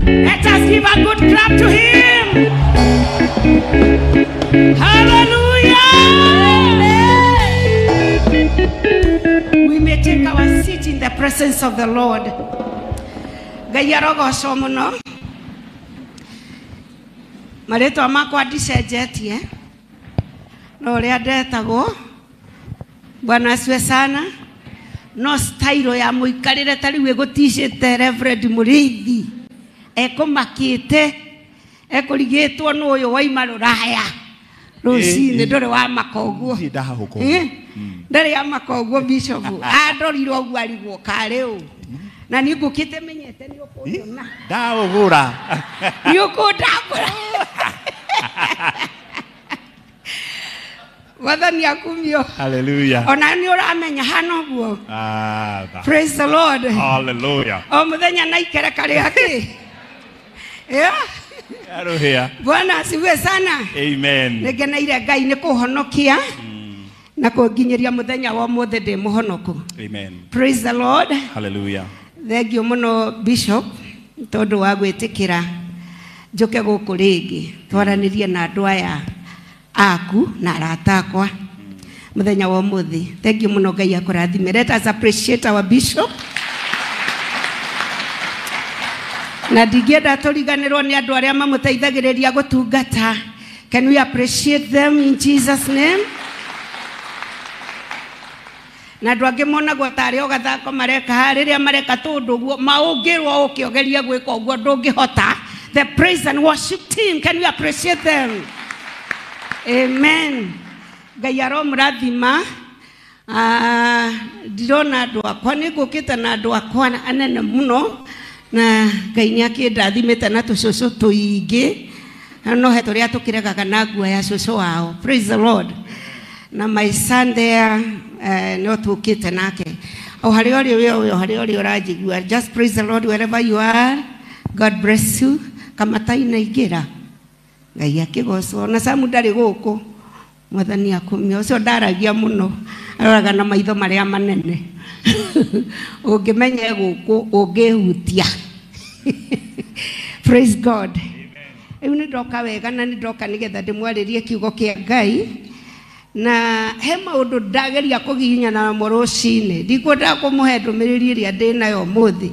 Let us give a good clap to him. Hallelujah. We may take our seat in the presence of the Lord. Gayarogo somuno. Mareto amako adisejetie. Lore adetago. Bwana asifiwe sana. No style ya muikarire tari we gotishete Reverend Muriithi eko makite eko ligetwo no yo waima ruraya rucine ndore wa makoguo ndare ya makoguo bishop adorirwo gwarigwo kareu na ningukite menyete ni ukundona ndaugura ni ukundagura Wadhani akumio. Hallelujah. Onani uramenya hano guo. Praise the Lord. Hallelujah. Omuthenya naikere kare yake. Yeah. Hallelujah. Bwana asifiwe sana. Amen. Negenaire Ngai ni kuhonokia. Na kuginyiria muthenya wa mothe ndi muhonoku. Amen. Praise the Lord. Hallelujah. Thengio muno Bishop tondu wa gwitikira njuke guku ringi twaranirie na andu aya aku na aratakwa muthenya wa muthi. Thank you muno Ngai akurathime. Let us appreciate our bishop. Na digeda turiganirwo ni andu aria mamuteithagiriria gutungata. Can we appreciate them in Jesus name? Na andu angi monagwo tari o gathako mareka riria mareka tundu guo maungirwo ukiogeria gwika uguo ndungihota. The praise and worship team, can we appreciate them? Amen. Gayaro murathima. Dirona andu akwa ni ngukite na andu akwa anene muno na Ngai ni akindathimite na tucucu tuingi no he turia tukiregaga na ngua ya cucu wao. Praise the Lord. Na my son there no tukite nake o hari ori we hari ori urajigua. Just praise the Lord wherever you are. God bless you. Kama taina igira Ngai akigocwo na samu ndari guku mwathani akumio ucio ndaragia muno aroraga na maitho maria manene ungimenye guku ungihutia. Praise God. Riu ni ndoka wega na ni ndoka nigetha ndimwaririe kiugo kia Ngai na he maundu ndageria kuginya na murucine ndikwenda kumuhe ndumiriri iria ndinayo muthi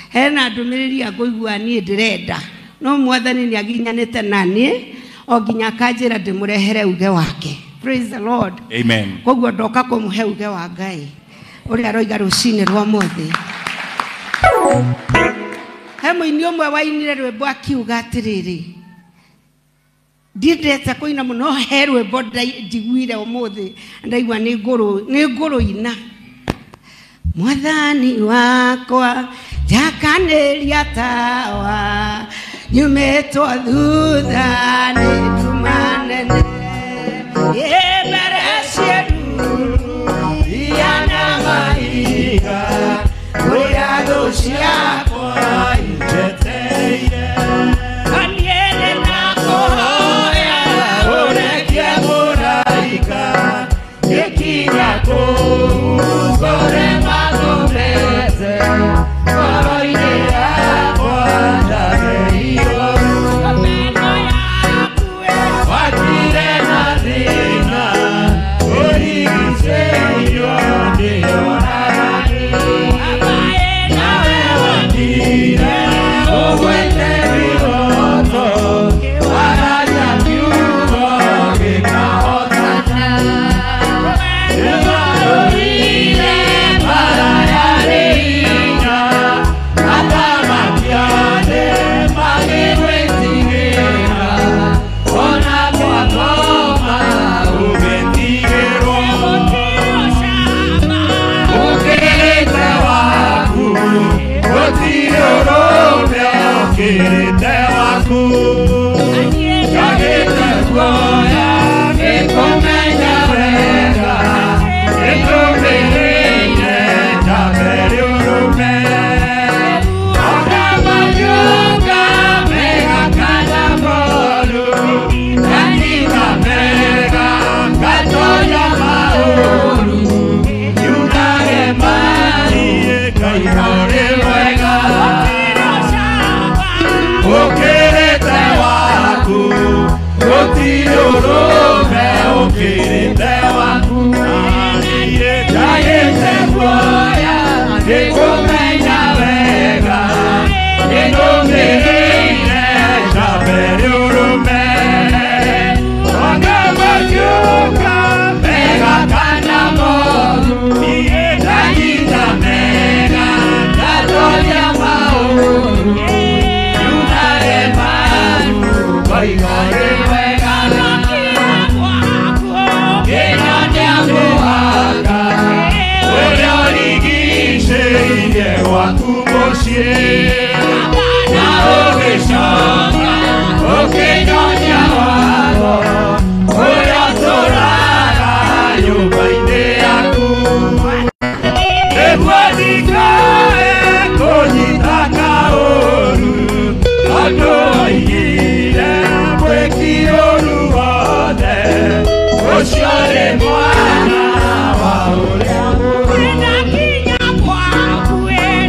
hena ndumiriri akuigua nie ndirenda no mwathani ni aginyanite nani o ginya kanjira ndimurehere uge wake. Praise the Lord. Amen. Koguo ndoka kumuhe uge wa Ngai uri aroiga rucine rwa muthi. He muini umwe wainire rwimbo akiuga atiriri ndindete kuina muno he rwimbo njiguire umuthi ndaigua ni nguru ina mwathani wakwa jakaniria tawa nyumetwo thutha ni tumanene yebereciru yana mai nikumenya wega ninumihire njambere urume wangamajuka mega kana moru niye ndanyita mega ndatoria mauru yunare manu koigore wega kinyonya muhanga uliorigisheire wakumoshie na ugishonga ukinyonya wako ulioturara nyumba-inĩ yaku nĩguo kũnyita kaũru tondũ oigire mwĩki ũru wothe ũcio nĩ mwana wa ũrĩa mũrũ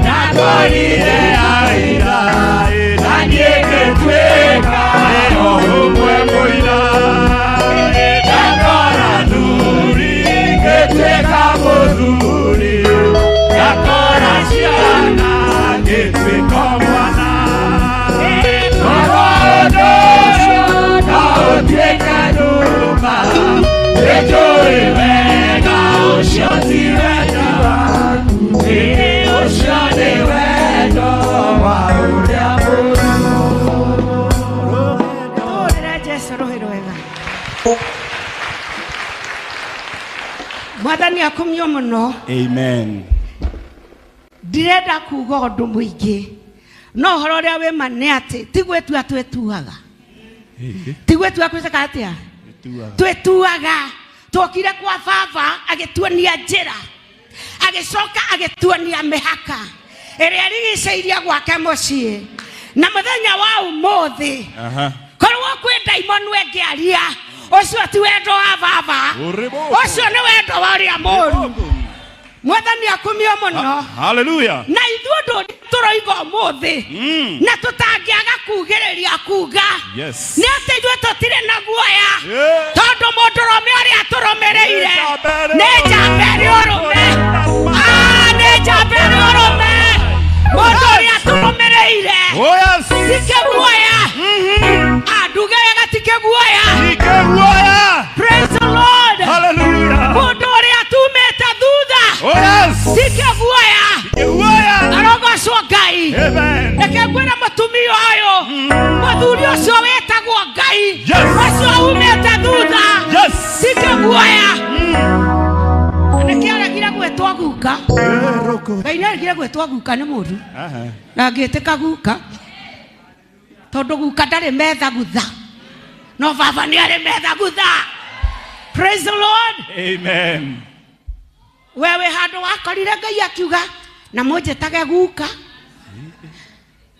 ndakorire aira na niĩ ngĩtuĩka o ũmwe mũira ndakora thuri ngĩtuĩka mũthuri ndakora ciana ngĩtuĩka mwana tondũ ũndũ ũcio no ũtuĩke nduma nĩnjũĩ wega ũcio ti wendo waku ũcio nĩ wendo wa ũrĩa mũrũ tũrĩre Jesu rũhĩ rwega mwathani akumio mũno. Amen. Ndirenda kuga ũndũ mũingĩ no ũhoro ũrĩa wĩ ma nĩ atĩ ti gwĩtua twĩtuaga ti gwĩtua kwĩcaka atĩa twĩtuaga twokire kwa baba agĩtuonia njĩra agĩcoka agĩtuonia mĩhaka ĩrĩa ĩrigicĩirie gwake mũciĩ na mũthenya wa ũmũthĩ korwo kwĩ ndaimono ĩngĩaria ũcio ti wendo wa baba ũcio nĩ wendo wa ũrĩa mũru mwathani akumio mũno. Hallelujah. Na ithuĩ ndũ tũroiga ũmũthĩ na tũtangĩaga kugĩrĩria kuga nĩ atĩ ithuĩ tũtirĩ na guoya tondũ mũndũrũme ũrĩa tũrũmĩrĩire nĩ njambere ũrũme nĩ njambere ũrũme mũndũ ũrĩa tũrũmĩrĩire tikĩ guoya nduge wega tikĩ guoya. Praise the Lord. Hallelujah. Mũndũ ũrĩa tumĩte thutha tikĩ guoya arogocwo Ngai. Reke ngwĩre mũtumia ũyũ mũthuri ũcio wĩtagwo Ngai ũcio umĩte thutha tikĩ guoya. Nĩkĩ aregire gwĩtwo guka Ngai nĩaregire gwĩtwo guka nĩ mũndũ na ngĩtĩka guka tondũ guka ndarĩ methagutha no baba nĩ arĩ methagutha. Praise the Lord. Amen. Wewe handũ wakorire Ngai akiuga na mũnjĩtage guka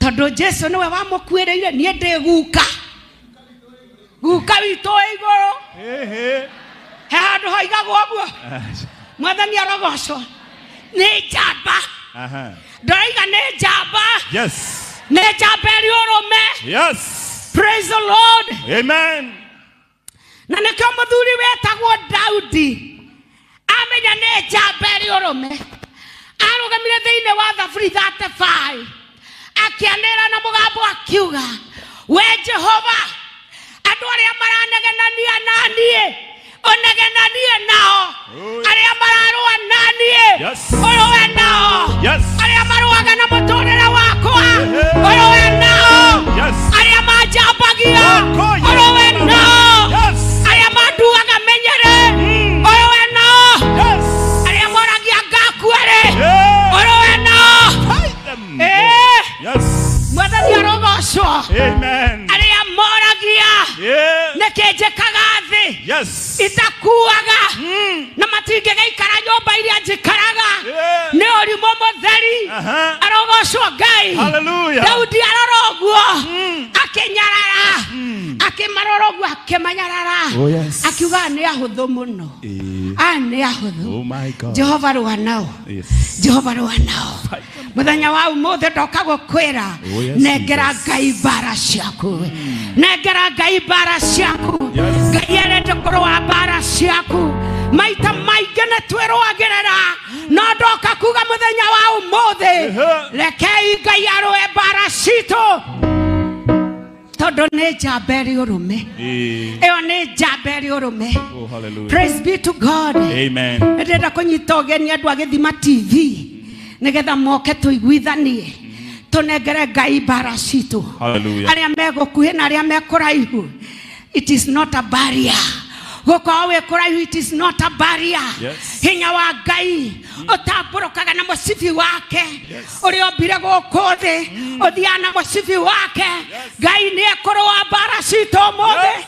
tondũ Jesu nĩwe wamũkuĩrĩire niĩ ndĩ guka guka witũ wĩ igũrũ he handũ hoigagwo ũguo mwathani arogocwo nĩ njamba ndoiga nĩ njamba nĩ njamba ĩrĩ ũrũme. Praise the Lord. Amen. Na nĩkĩo mũthuri wetagwo Daudi amenya nĩ njamba ĩrĩ ũrũme arũgamire thĩinĩ wa Zaburi 35 akĩanĩrĩra na mũgambo akiuga we Jehova andũ arĩa maranegenania naniĩ ũnegenanie nao arĩa mararũa naniĩ ũrũe nao arĩa marũaga na mũtũũrĩre wakwa ũrũe nao arĩa manjambagia ũrũe nao arĩa manduaga menyere ũrũe nao arĩa moragia ngakuĩrĩ ũrũe nao mwathani arogocwo arĩa moragia nĩkĩ njĩkaga thĩ itakuaga na matingĩgaikara nyũmba iria njikaraga nĩ ũrimũ mũtheri arogocwo Ngai. Daudi arora ũguo akĩnyarara akĩmarora ũguo akĩmanyarara akiuga nĩ ahũthũ mũno nĩ ahũthũ. Jehova rũa nao Jehova rũa nao mũthenya wa ũmũthĩ ndoka gũkwĩra nengera Ngai mbara ciaku nengera Ngai mbara ciaku Ngai arenda kũrũa mbara ciaku maita maingĩ nĩ twĩrũagĩrĩra no ndoka kuga muthenya wa umothe rekei Ngai aroe bara citũ tondu nĩ njamba ĩrĩ ũrũme ĩyo nĩ njamba ĩrĩ ũrũme. Oh, hallelujah. Praise be to God. Amen. Ndĩrenda kũnyita ũgeni andũ a Gĩthima TV nĩgetha moke tũiguithanie tũnengere Ngai bara citũ. Hallelujah. Arĩa megũkuhĩ na arĩa mekũraihu. It is not a barrier. Gũkorwo wĩ kũraihu, it is not a barrier. Yes. Hinya wa Ngai ũtambũrũkaga na mũcibi wake ũrĩa ombire gũkũ thĩ ũthiaga na mũcibi wake. Ngai nĩ ekũrũa bara citũ ũmũthĩ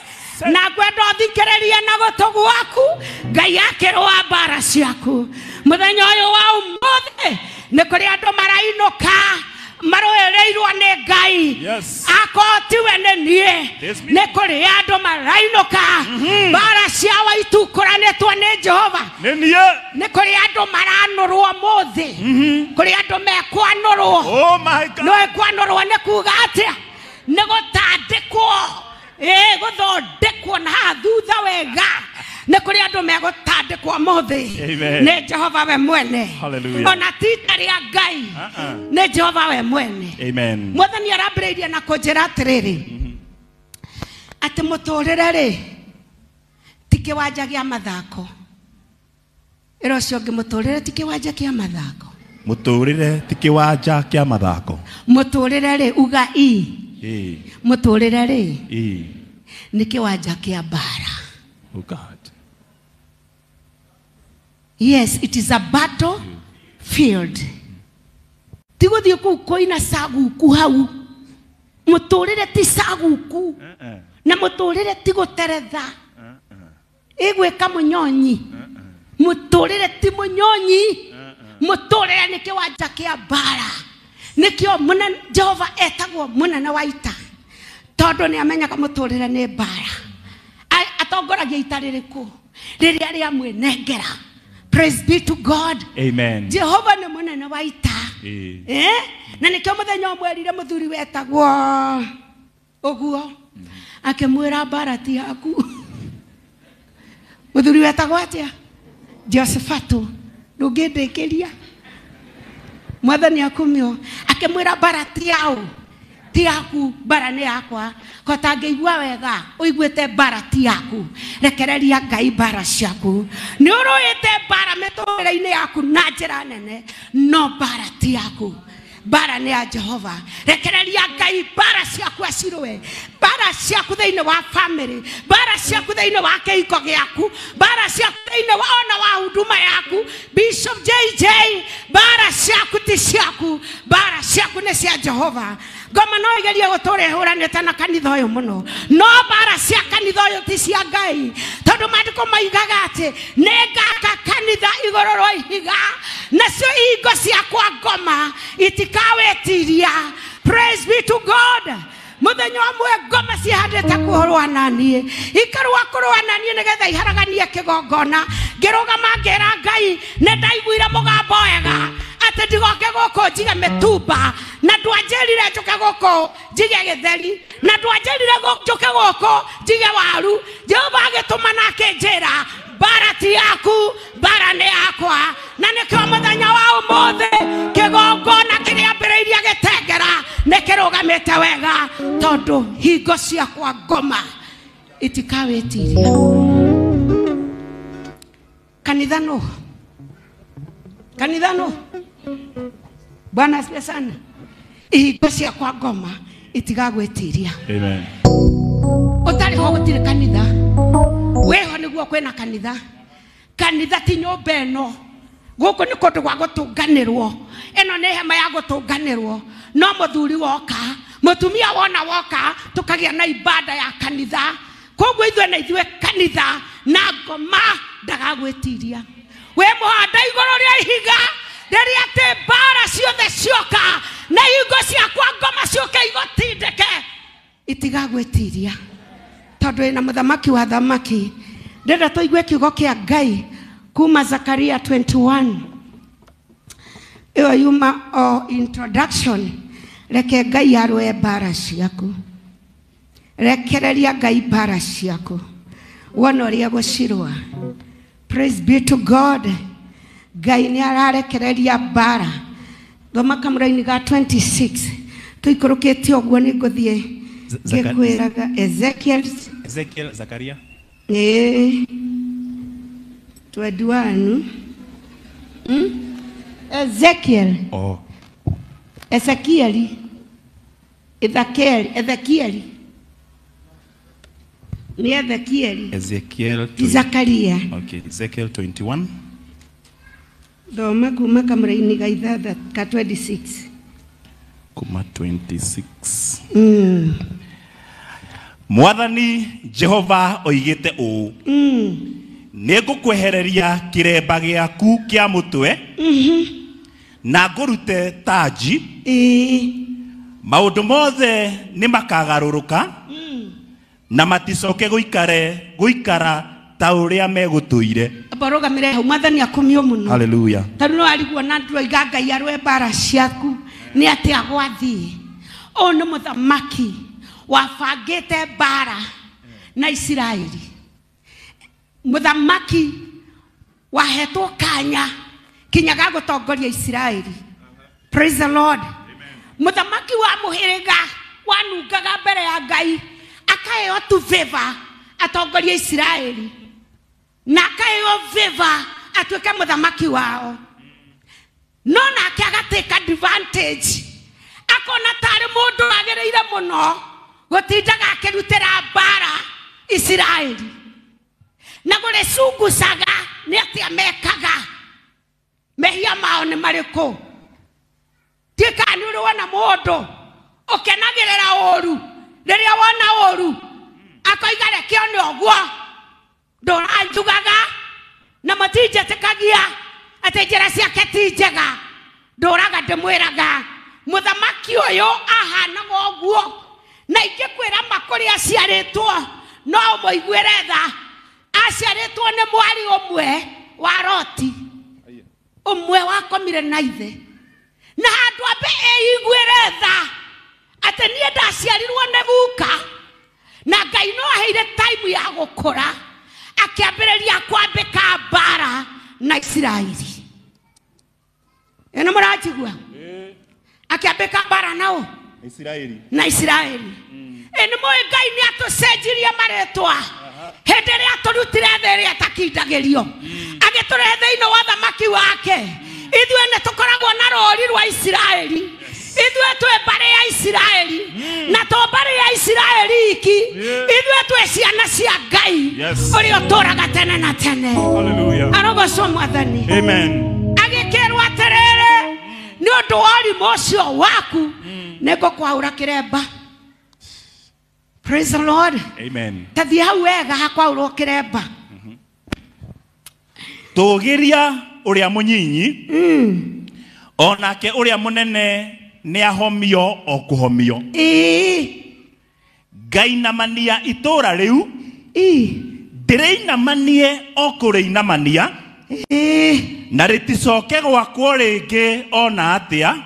na ngwenda ũthikĩrĩrie na gũtũ gwaku Ngai akĩrũa bara ciaku. Mũthenya ũyũ wa ũmũthĩ nĩ kũrĩ andũ marainũka maroereirwo nĩ Ngai. Akorwo tiwe nĩ niĩ nĩ kũrĩ andũ marainũka bara ciao itukũranĩtwo nĩ Jehova. Nĩ kũrĩ andũ maranũrwo mũthĩ, kũrĩ andũ mekwanũrwo. Oh my God. No ekwanũrwo nĩ kuga atĩa? Nĩ gũtandĩkwo, gũthondekwo na thutha wega. Nĩ kũrĩ andũ megũtandĩkwo mũthĩ nĩ Jehova we mwene. Ona ti rĩa Ngai nĩ Jehova we mwene. Amen. Mwathani arambĩrĩirie na kũnjĩra atĩrĩrĩ atĩ mũtũrĩre rĩ ti kĩwanja gĩa mathako. Ĩra ũcio ũngĩ mũtũrĩre ti kĩwanja kĩa mathako. Mũtũrĩre ti kĩwanja kĩa mathako. Mũtũrĩre rĩ uga mũtũrĩre rĩ nĩ kĩwanja kĩa mbara. Oh God. Yes, it is a battle field. Tigũthiĩ kũu kũina saguku hau. Mũtũrĩre ti saguku. Na mũtũrĩre ti gũteretha. Ĩgwĩka mũnyonyi. Mũtũrĩre ti mũnyonyi. Mũtũrĩre nĩ kĩwanja kĩa mbara. Nĩkĩo Jehova etagwo mũnene wa ita. Tondũ nĩ amenyaga mũtũrĩre nĩ mbara. Atongoragia ita rĩrĩkũ rĩrĩa rĩa mwĩnengera. Praise be to God. Amen. Jehova nĩ mũnene wa ita. Na nĩkĩo mũthenya ũmwe erire mũthuri wetagwo ũguo akĩmwĩra mbara ti yaku. Mũthuri wetagwo atĩa? Josephatũ. Ndũngĩndĩkĩria. Mwathani akumio akĩmwĩra mbara ti yaũ. Ti yaku, mbara nĩ yakwa. Kota ngĩigua wega ũiguĩte mbara ti yaku. Rekereria Ngai mbara ciaku. Nĩ ũrũĩte mbara mĩtũrĩre-inĩ yaku na njĩra nene, no mbara ti yaku. Mbara nĩ ya Jehova. Rekereria Ngai mbara ciaku acirũe. Mbara ciaku thĩinĩ wa family, mbara ciaku thĩinĩ wa kĩhiko gĩaku, mbara ciaku thĩinĩ wa ona wa huduma yaku. Bishop JJ, mbara ciaku ti ciaku, mbara ciaku nĩ cia Jehova. Ngoma no igerie gũtũũra ĩhũranĩte na kanitha ũyũ mũno, no mbara cia kanitha ũyũ ti cia Ngai. Tondũ maandĩko maigaga atĩ nĩ ngaka kanitha igũrũ rwa ihiga, nacio ihingo ciakwa ngoma itikawĩtiria. Praise be to God. Mũthenya ũmwe ngoma cihandĩte kũrũa na niĩ, ikarũa kũrũa na niĩ nĩgetha iharaganie kĩgongona. Ngĩrũgama ngĩra Ngai nĩ ndaiguire mũgambo wega atĩ ndigoke gũkũ njige mĩtumba, na ndwanjĩrire njũke gũkũ njige gĩtheri, na ndwanjĩrire njũke gũkũ njige waru. Jehova agĩtũma na akĩnjĩra mbara ti yaku, mbara nĩ yakwa. Na nĩkĩo mũthenya wa ũmũthĩ kĩgongona kĩrĩa mbĩrĩirie gĩtengera nĩ kĩrũgamĩte wega, tondũ hingo ciakwa ngoma itikawĩtiria. Kanitha no, kanitha no. Bwana asifiwe sana. Ihingo ciakwa ngoma itigagwĩtiria. Amen. Ũtarĩ ho gũtirĩ kanitha. Weho nĩguo kwĩna kanitha. Kanitha ti nyũmba ĩno. Gũkũ nĩ kũndũ gwa gũtũnganĩrwo. Ĩno nĩ hema ya gũtũnganĩrwo. No mũthuri woka, mũtumia wona woka, tũkagĩa na ibada ya kanitha. Koguo ithuĩ na ithuĩ kanitha na ngoma ndagagwĩtiria. We mũhanda igũrũ rĩa ihiga rĩrĩa atĩ mbara ciothe cioka na ihingo ciakwa ngoma cioke igũtindĩke itigagwĩtiria. Tondũ ĩna mũthamaki wa thamaki. Ndĩrenda tũigue kiugo kĩa Ngai kuma Zakaria 21. Ĩyo yuma introduction. Reke Ngai arũe mbara ciaku. Rekereria Ngai mbara ciaku. Wona ũrĩa gũcirũa. Praise be to God. Ngai nĩ ararekereria mbara. Thoma kamũra-inĩ ga 26. Tũikũrũkĩte ũguo nĩ ngũthiĩ ngĩkwĩraga Ezekiel Zakaria 21. Ezekiel. Oh. Ezekiel. Ni Ezekiel. Ezekiel. Zakaria. Okay, Ezekiel 21. Thoma kuma kamũra-inĩ ga 26. Kuma 26. Mwathani Jehova oigite ũũ. Nĩngũkwehereria kĩremba gĩaku kĩa mũtwe na ngũrute taji. Maũndũ mothe nĩ makagarũrũka na maticoke gũikara ta ũrĩa megũtũire. Barogamire hau mwathani akumio muno. Hallelujah. Tondũ no arigwo na ndro igangai arwe bara ciaku nĩ atĩ agwathiĩ. O nĩ mũthamaki wabangĩte bara na Isiraeli. Mũthamaki wahetwo kanya kinyaga gũtongoria Isiraeli. Praise the Lord. Mũthamaki wa mũhĩrĩga wanungaga mbere ya Ngai akaheo tu favor atongoria Isiraeli. Na akaheo favor atuĩke mũthamaki wao. No nake agatake advantage. Akona tarĩ mũndũ agĩrĩire mũno gũtindaga akĩrutĩra mbara Isiraeli. Na gũrĩcungucaga nĩ atĩa mekaga. Mehia mao nĩ marĩkũ. Tika nĩ ũrĩ wona mũndũ ũkenagĩrĩra ũru. Rĩrĩa wona ũru akoiga rekio nĩ ũguo. Ndũranjugaga na matinjĩtĩkagia atĩ njĩra ciake ti njega. Ndũraga ndĩmwĩraga mũthamaki ũyũ ahanaga ũguo. Na ingĩkwĩra makũrĩa aciarĩtwo no mũiguĩre tha. Aciarĩtwo nĩ mwari ũmwe wa Loti. Ũmwe wakomire na ithe. Na handũ ambe eigwĩre tha atĩ niĩ ndaciarirwo nĩ guka. Na Ngai no aheire time ya gũkũra. Akĩambĩrĩria kwambĩka mbara na Isiraeli. Ĩno mũranjigua? Akĩambĩka mbara nao na Isiraeli. Ĩnĩ mũĩ Ngai nĩ atũcenjirie marĩtwa. Hĩndĩ ĩrĩa atũrutire thĩ ĩrĩa atakindagĩrio. Agĩtũrehe thĩinĩ wa thamaki wake. Ithuĩ nĩ tũkoragwo na rũri rwa Isiraeli. Ithuĩ twĩ mbarĩ ya Isiraeli. Na to mbarĩ ya Isiraeli iki. Ithuĩ twĩ ciana cia Ngai. Ũrĩa ũtũũraga tene na tene. Hallelujah. Arogocwo Mwathani. Amen. Agĩkĩrwo atĩrĩrĩ nĩ ũndũ wa ũrimũ ũcio waku nĩngũkwaũra kĩremba. Praise the Lord. Amen. Tathi hau wega hakwaũrwo kĩremba. Tũgĩria ũrĩa mũnyinyi onake ũrĩa mũnene nĩ ahomio o kũhomio. Ngainamania itũũra rĩu ndĩrĩinamanie o kũrĩinamania na rĩticoke gwakwo rĩngĩ ona atĩa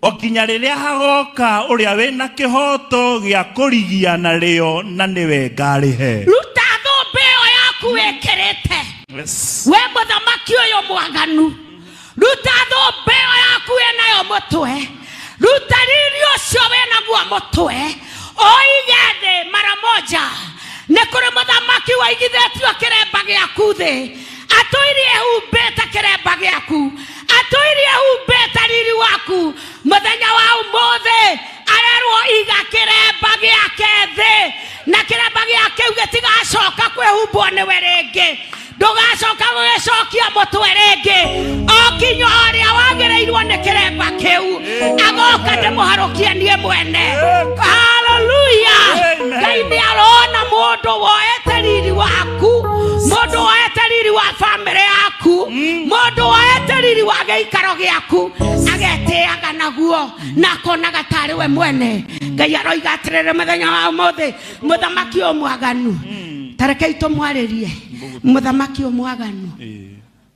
o kinya rĩrĩa hagoka ũrĩa wĩna kĩhoto gĩa kũrigia narĩo na nĩwe ngarĩhe. Ruta thũmbĩ ĩyo yaku wĩkĩrĩte. We mũthamaki ũyũ mwaganu. Ruta thũmbĩ ĩyo yaku wĩnayo mũtwe. Ruta riri ũcio wĩnaguo mũtwe. Oige thĩ mara moja. Nĩ kũrĩ mũthamaki waigithĩtio kĩremba gĩaku thĩ. Atũirie humbĩte kĩremba gĩaku. Atũirie humbĩte riri waku. Mũthenya wa ũmũthĩ arerwo iga kĩremba gĩake thĩ. Na kĩremba gĩake gĩtigacoka kwĩhumbwo nĩwe rĩngĩ. Ndũgacoka gũgĩcokia mũtwe rĩngĩ. O kinya ũrĩa wagĩrĩirwo nĩ kĩremba kĩu agoka ndĩmũharũkie niĩ mwene. Hallelujah. Ngai nĩ arona mũndũ woete riri waku. Mũndũ woete riri wa famĩlĩ yaku. Mũndũ woete riri wa gĩikaro gĩaku. Agetĩaga naguo na akonaga tarĩ we mwene. Ngai aroiga atĩrĩrĩ mũthenya wa ũmũthĩ mũthamaki ũyũ mwaganu. Tarekei tũmwarĩrie mũthamaki ũyũ mwaganu.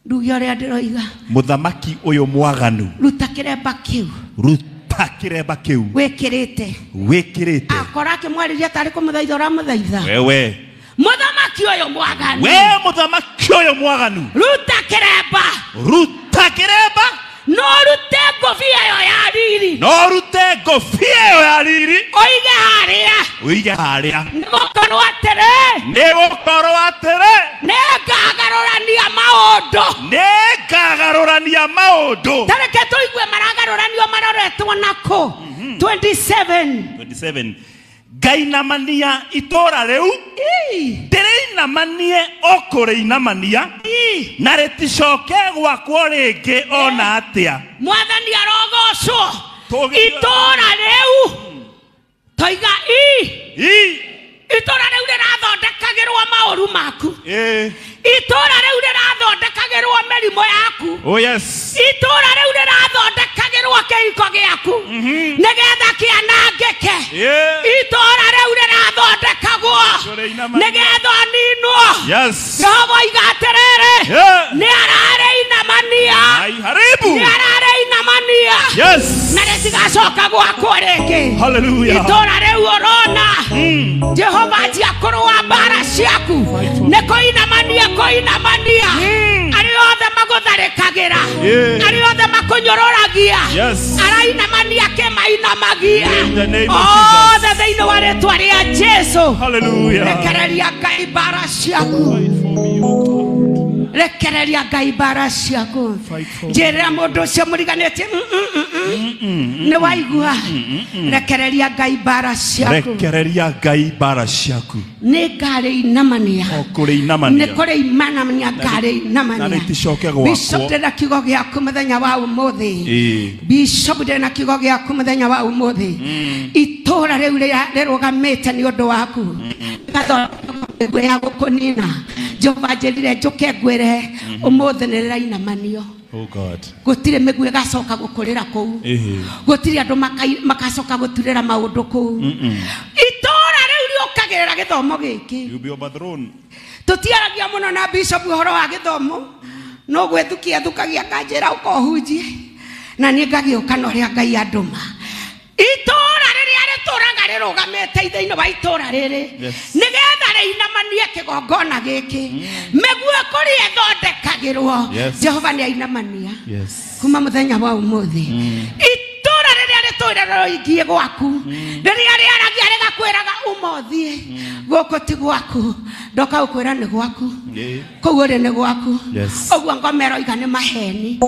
Nduge ũrĩa ndĩroiga. Mũthamaki ũyũ mwaganu. Ruta kĩremba kĩu. Ruta kĩremba kĩu. Wĩkĩrĩte. Wĩkĩrĩte. Akora akĩmwarĩria tarĩ kũmũthaitha ũramũthaitha. Wewe. Mũthamaki muthamaki uyu mwaganu we muthamaki uyu mwaganu ruta kiremba no rute ngobia yo ya riri oige haria nigukorwo atere nengagarurania maundu tareke tuigue maragaruranio maroretwo nako 27 ngainamania itora riu ndĩrĩinamanie okũrĩinamania na rĩticoke gwakwo rĩngĩ ona atĩa mwathani arogocwo itora riu toiga itora riu rĩrathondekagĩrwo maũru maku itora riu rĩrathondekagĩrwo mĩrimũ yaku itora riu rĩrathondekagĩrwo kĩhiko gĩaku nĩgetha kĩanangĩke itora riu rĩrathondekagwo nĩgetha ninwo Jehova oiga atĩrĩrĩ nĩararĩinamania na rĩtigacoka gwakwo rĩngĩ itora rĩu ũrona Jehova anjia kũrũa mbara ciaku nĩ kũinamania arĩ othe magũtharĩkagĩra arĩ othe makũnyũrũragia arainamania kĩmainamagia othe thĩinĩ wa rĩtwa rĩa Jesũ rekereria Ngai mbara ciaku rekereria Ngai mbara ciaku njĩrĩra mũndũ ũcio mũriganĩtie nĩ waigua rekereria Ngai mbara ciaku nĩ ngarĩinamania nĩ kũrĩinamania ngarĩinamania Bishop ndĩna kiugo gĩaku mũthenya wa ũmũthĩ Bishop ndĩna kiugo gĩaku mũthenya wa ũmũthĩ itũra rĩu rĩrũgamĩte nĩ ũndũ waku ngwe ya gũkũnina Jehova njĩrire njũke ngwĩre ũmũthĩ nĩ rĩrainamanio gũtirĩ mĩguĩ ĩgacoka gũkũrĩra kũu gũtirĩ andũ makacoka gũturĩra maũndũ kũu itũra rĩu rĩũkagĩrĩra gĩthomo gĩkĩ tũtiaragia mũno na Bishop ũhoro wa gĩthomo no gwĩthukia thukagia kanjĩra ũkohunjie na niĩ ngagĩũka na ũrĩa Ngai andũma itũra rĩrĩa rĩtũraga rĩrũgamĩte thĩinĩ wa itũra rĩrĩ nĩgetha rĩinamanie kĩgongona gĩkĩ mĩguĩ kũrĩa ĩthondekagĩrwo Jehova nĩ ainamania kuma mũthenya wa ũmũthĩ itũra rĩrĩa rĩtũrĩrĩigie gwaku rĩrĩa rĩaragia rĩgakwĩraga ũmothiĩ gũkũ ti gwaku ndoka ũkwĩra nĩ gwaku kũu ũrĩ nĩ gwaku ũguo ngomero iga nĩ maheni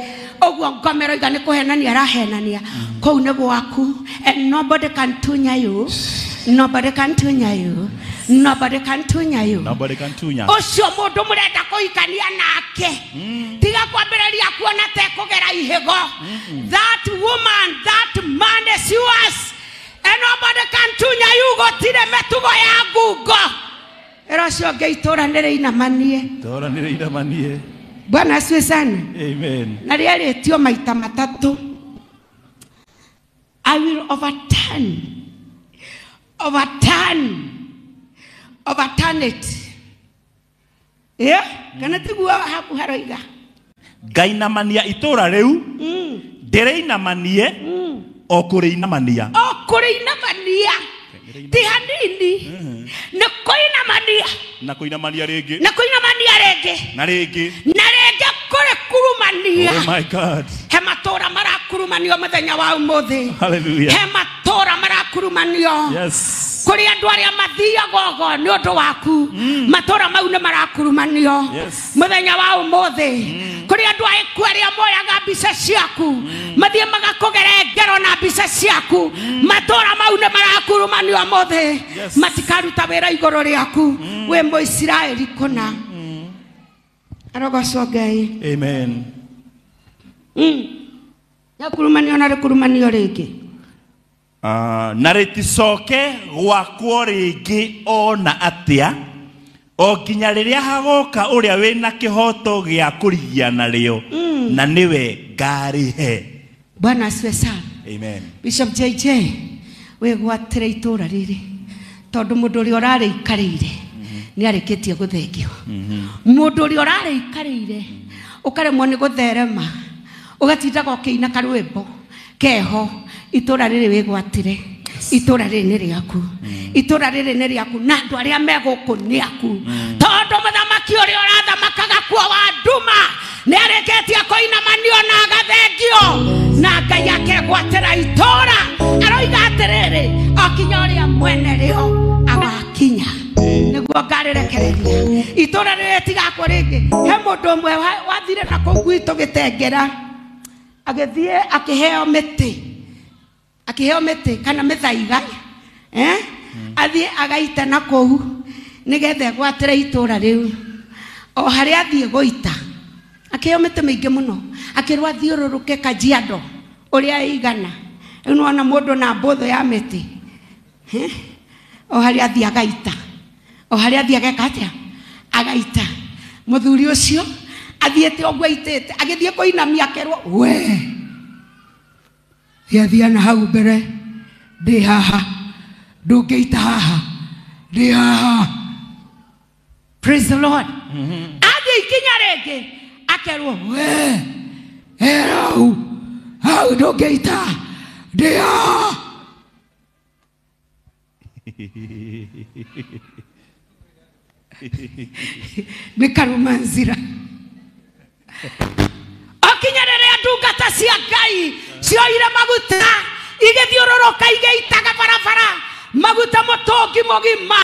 ũguo ngomero iga nĩ kũhenania arahenania kũu nĩ gwaku and nobody can tunya you ũcio mũndũ mũrenda kũhikania nake tiga kwambĩrĩria kuona ta kũgera ihĩgo that woman that man is yours and nobody can tunya you gũtirĩ mĩtugo ya ngungo ĩrocio ngĩ itũra nĩrĩinamanie Bwana asifiwe sana amen na rĩarĩtio maita matatũ I will overturn it kana tigua haku haroiga ngainamania itũra rĩu ndĩrĩinamanie okũrĩinamania ti hanini nĩ kũinamania na kũinamania rĩngĩ na rĩngĩ kũrĩ kurumania oh my God he matũra marakurumanio mũthenya wa ũmũthĩ hallelujah he matũra marakurumanio kũrĩ andũ arĩa mathiaga ũgo nĩ ũndũ waku matũra mau nĩ marakurumanio mũthenya wa ũmũthĩ kũrĩ andũ arĩa moyaga mbica ciaku mathiĩ magakũgere ngero na mbica ciaku matũra mau nĩ marakurumanio ũmũthĩ matikaruta wĩra igũrũ rĩaku wĩ Mũisiraeli kũna arogocwo Ngai amen yakurumanio na rĩkurumanio rĩngĩ na rĩticoke gwakwo rĩngĩ ona atĩa o nginya rĩrĩa hagoka ũrĩa wĩna kĩhoto gĩa kũrigia narĩo na nĩwe ngarĩhe Bwana asifiwe sana amen Bishop JJ wĩgwatĩre itũra rĩrĩ tondũ mũndũ ũrĩa ũrarĩikarĩire nĩ arĩkĩtie gũthengio mũndũ ũrĩa ũrarĩikarĩire ũkaremwo nĩ gũtherema ũgatindaga ũkĩina karwĩmbo keho itũra rĩrĩ wĩgwatĩre itũra rĩrĩ nĩ rĩaku itũra rĩrĩ nĩ rĩaku na andũ arĩa megũkũ nĩ aku tondu muthamaki uria urathamakaga kuo wa nduma ni areketie kuinamanio na agathengio na Ngai akegwatira itora aroiga atiriri okinya uria mwene rio agakinya niguo ngarirekereria itora riri tigakwo ringi he mundu umwe wathire na kuu gwitu Gitengera agithie akiheo miti kana mithaiga athie agaita na kuu nigethe gwatire itora riu o haria athie goita akiheo miti mingi muno akirwa thiururuke Kajiado uria igana unaona mundu na mbotho ya miti o haria athie agaita o haria athie agekatia agaita muthuri ucio athiete ogwo aitete agithie kuinamia akerwo we yathia na hau mbere ndi haha ndungeita haha ndi haha. Praise the Lord. Athie ikinya ringi akerwo we erau hau ndungeita ndi haha. Nikarumanzira okinyererea ndungata cia Ngai cioire maguta igithiururuka igeitaga barabara maguta mutungi mugima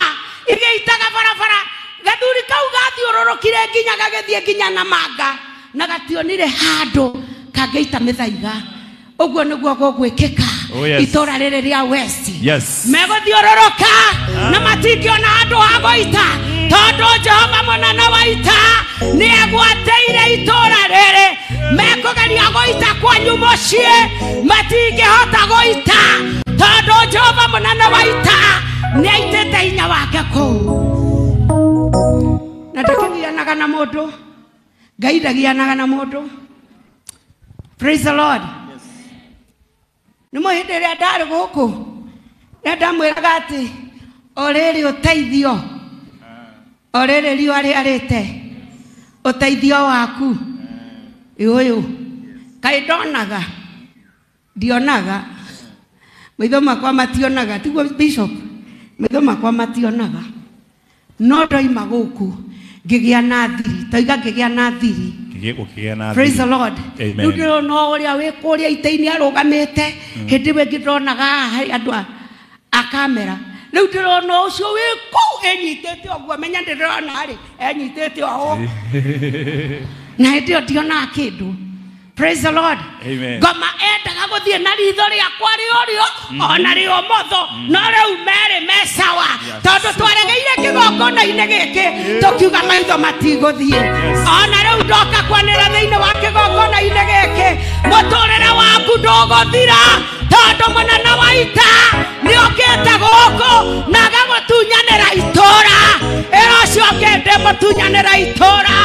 igeitaga barabara gathuri kau gathiururukire nginya gagithie nginya na manga na gationire handu kangeita mithaiga uguo niguo gugwikika itora riri ria West meguthiururuka na matingiona handu ha goita tondu Jehova munene wa ita ni egwateire itora riri mekugeria goita kwanyu mucii matingihota goita tondu Jehova munene wa ita ni aitite hinya wake kuu na ndakigianaga na mundu Ngai ndagianaga na mundu. Praise the Lord. Nimo hindi ria ndari guku ndamwiraga ati oriri uteithio oriri riua riarite uteithio waku uyu kai ndionaga maitho makwa mationaga tiguo Bishop maitho makwa mationaga no ndoima guku ngigia na thiri toiga ngigia na thiri. Praise the Lord. Riu ndirona uria wi kuria iteini arugamite hindi we ngironaga andu a kamera riu ndirona ucio wi ku enyitete ogwo menya ndirona ri enyitete o na hindi ndiona kindu. Praise the Lord. Amen. Ngoma endaga guthie na ritho riakwa riorio ona rio motho no riu mere mesawa tondu twaregeire kigongona-ini giki tukiuga maitho matiguthie ona riu ndoka kwanira thiini wa kigongona-ini giki muturire waku nduguthira tondu munene wa ita niokite guku na agagutunyanira itura iracio ngende mutunyanira itura.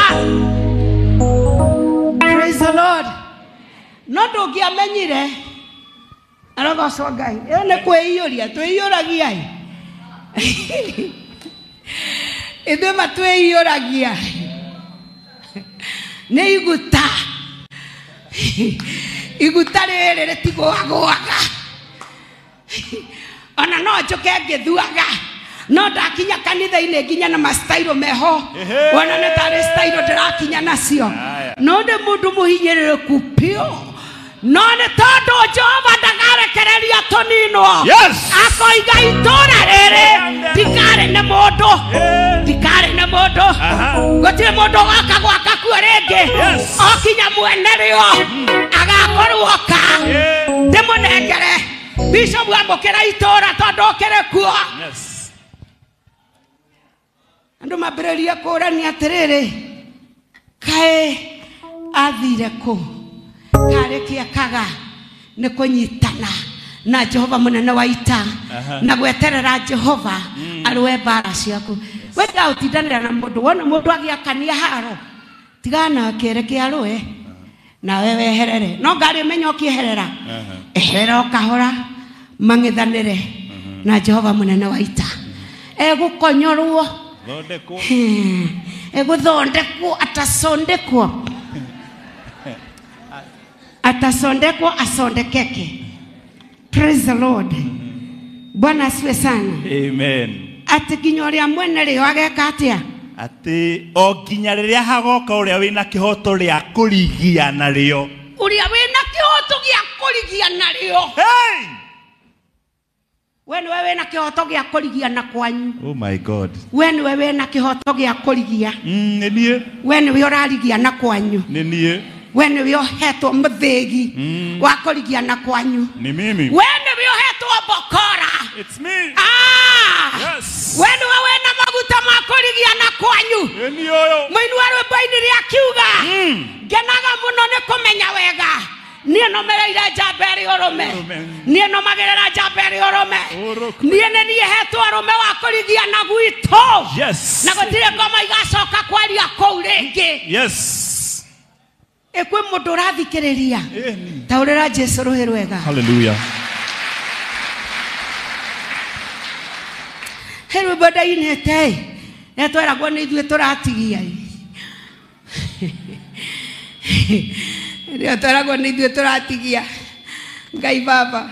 Praise the Lord. No ndungiamenyire arogocwo Ngai ene kwiyuria twiyuragia ithe matwiyuragia ni iguta riri ritigwagwaga ona no njuke ngithuaga no ndakinya kanitha-ini nginya na mastairo meho wana ne tare stairo ndirakinya nacio no ndi mundu muhinyiriruku pio no ne tondu Jehova ndagarekereria tuninwo akoiga itura riri ndikari ne mundu gutire mundu waka gwaka kuo ringi okinya mwene rio agakorwoka ndimunengere Bishop amukira itura tondu ukire kuo. Andu mambiririe kurania atiriri kae athire ku karikia kaga ni kunyitana na Jehova munene wa ita na gweterera Jehova arwe bara ciaku wega utindanira na mundu wona mundu agiakania haro tigana kereke arwe na wewe herere no ngari menyo kieherera eherera okahora mangithanire na Jehova munene wa ita egukonyorwo eguthondekwo atasondekwo asondekeke. Praise the Lord. Bwana asiwe sana. Amen. Ati kinyoria mwene rio ageka atia ati o nginya riria hagoka uria wina kihoto ria kurigia nario. Uria wina kihoto gia kurigia nario. Hey! When wewe na kihoto gia kurigia na kwanyu. Oh my God. When wewe na kihoto gia kurigia. Nenie. When we orarigia na kwanyu. Nenie. When we ohetwo muthegi wa kurigia na kwanyu. Ni mimi. When we ohetwo bokora. It's me. Yes. When wewe na maguta ma kurigia na kwanyu. Nenie oyo. Mwinu wa rwimbo-ini ria kiuga. Ngenaga muno ni kumenya wega. Nie no mereire Jaberi urume. Nie no magerera Jaberi urume. Nie ne nie hetwo urume wa kurigia na gwito. Yes. Na gutire ngoma igacoka kwaria kou ringi. Yes. Ekwe mundu urathikiriria. Taurira Jesu ruhi rwega. Hallelujah. Heru boda inete. Netwera gwo ni ithuĩ turatigia. Ndio tarago ni ithuĩ turatigia. Ngai baba.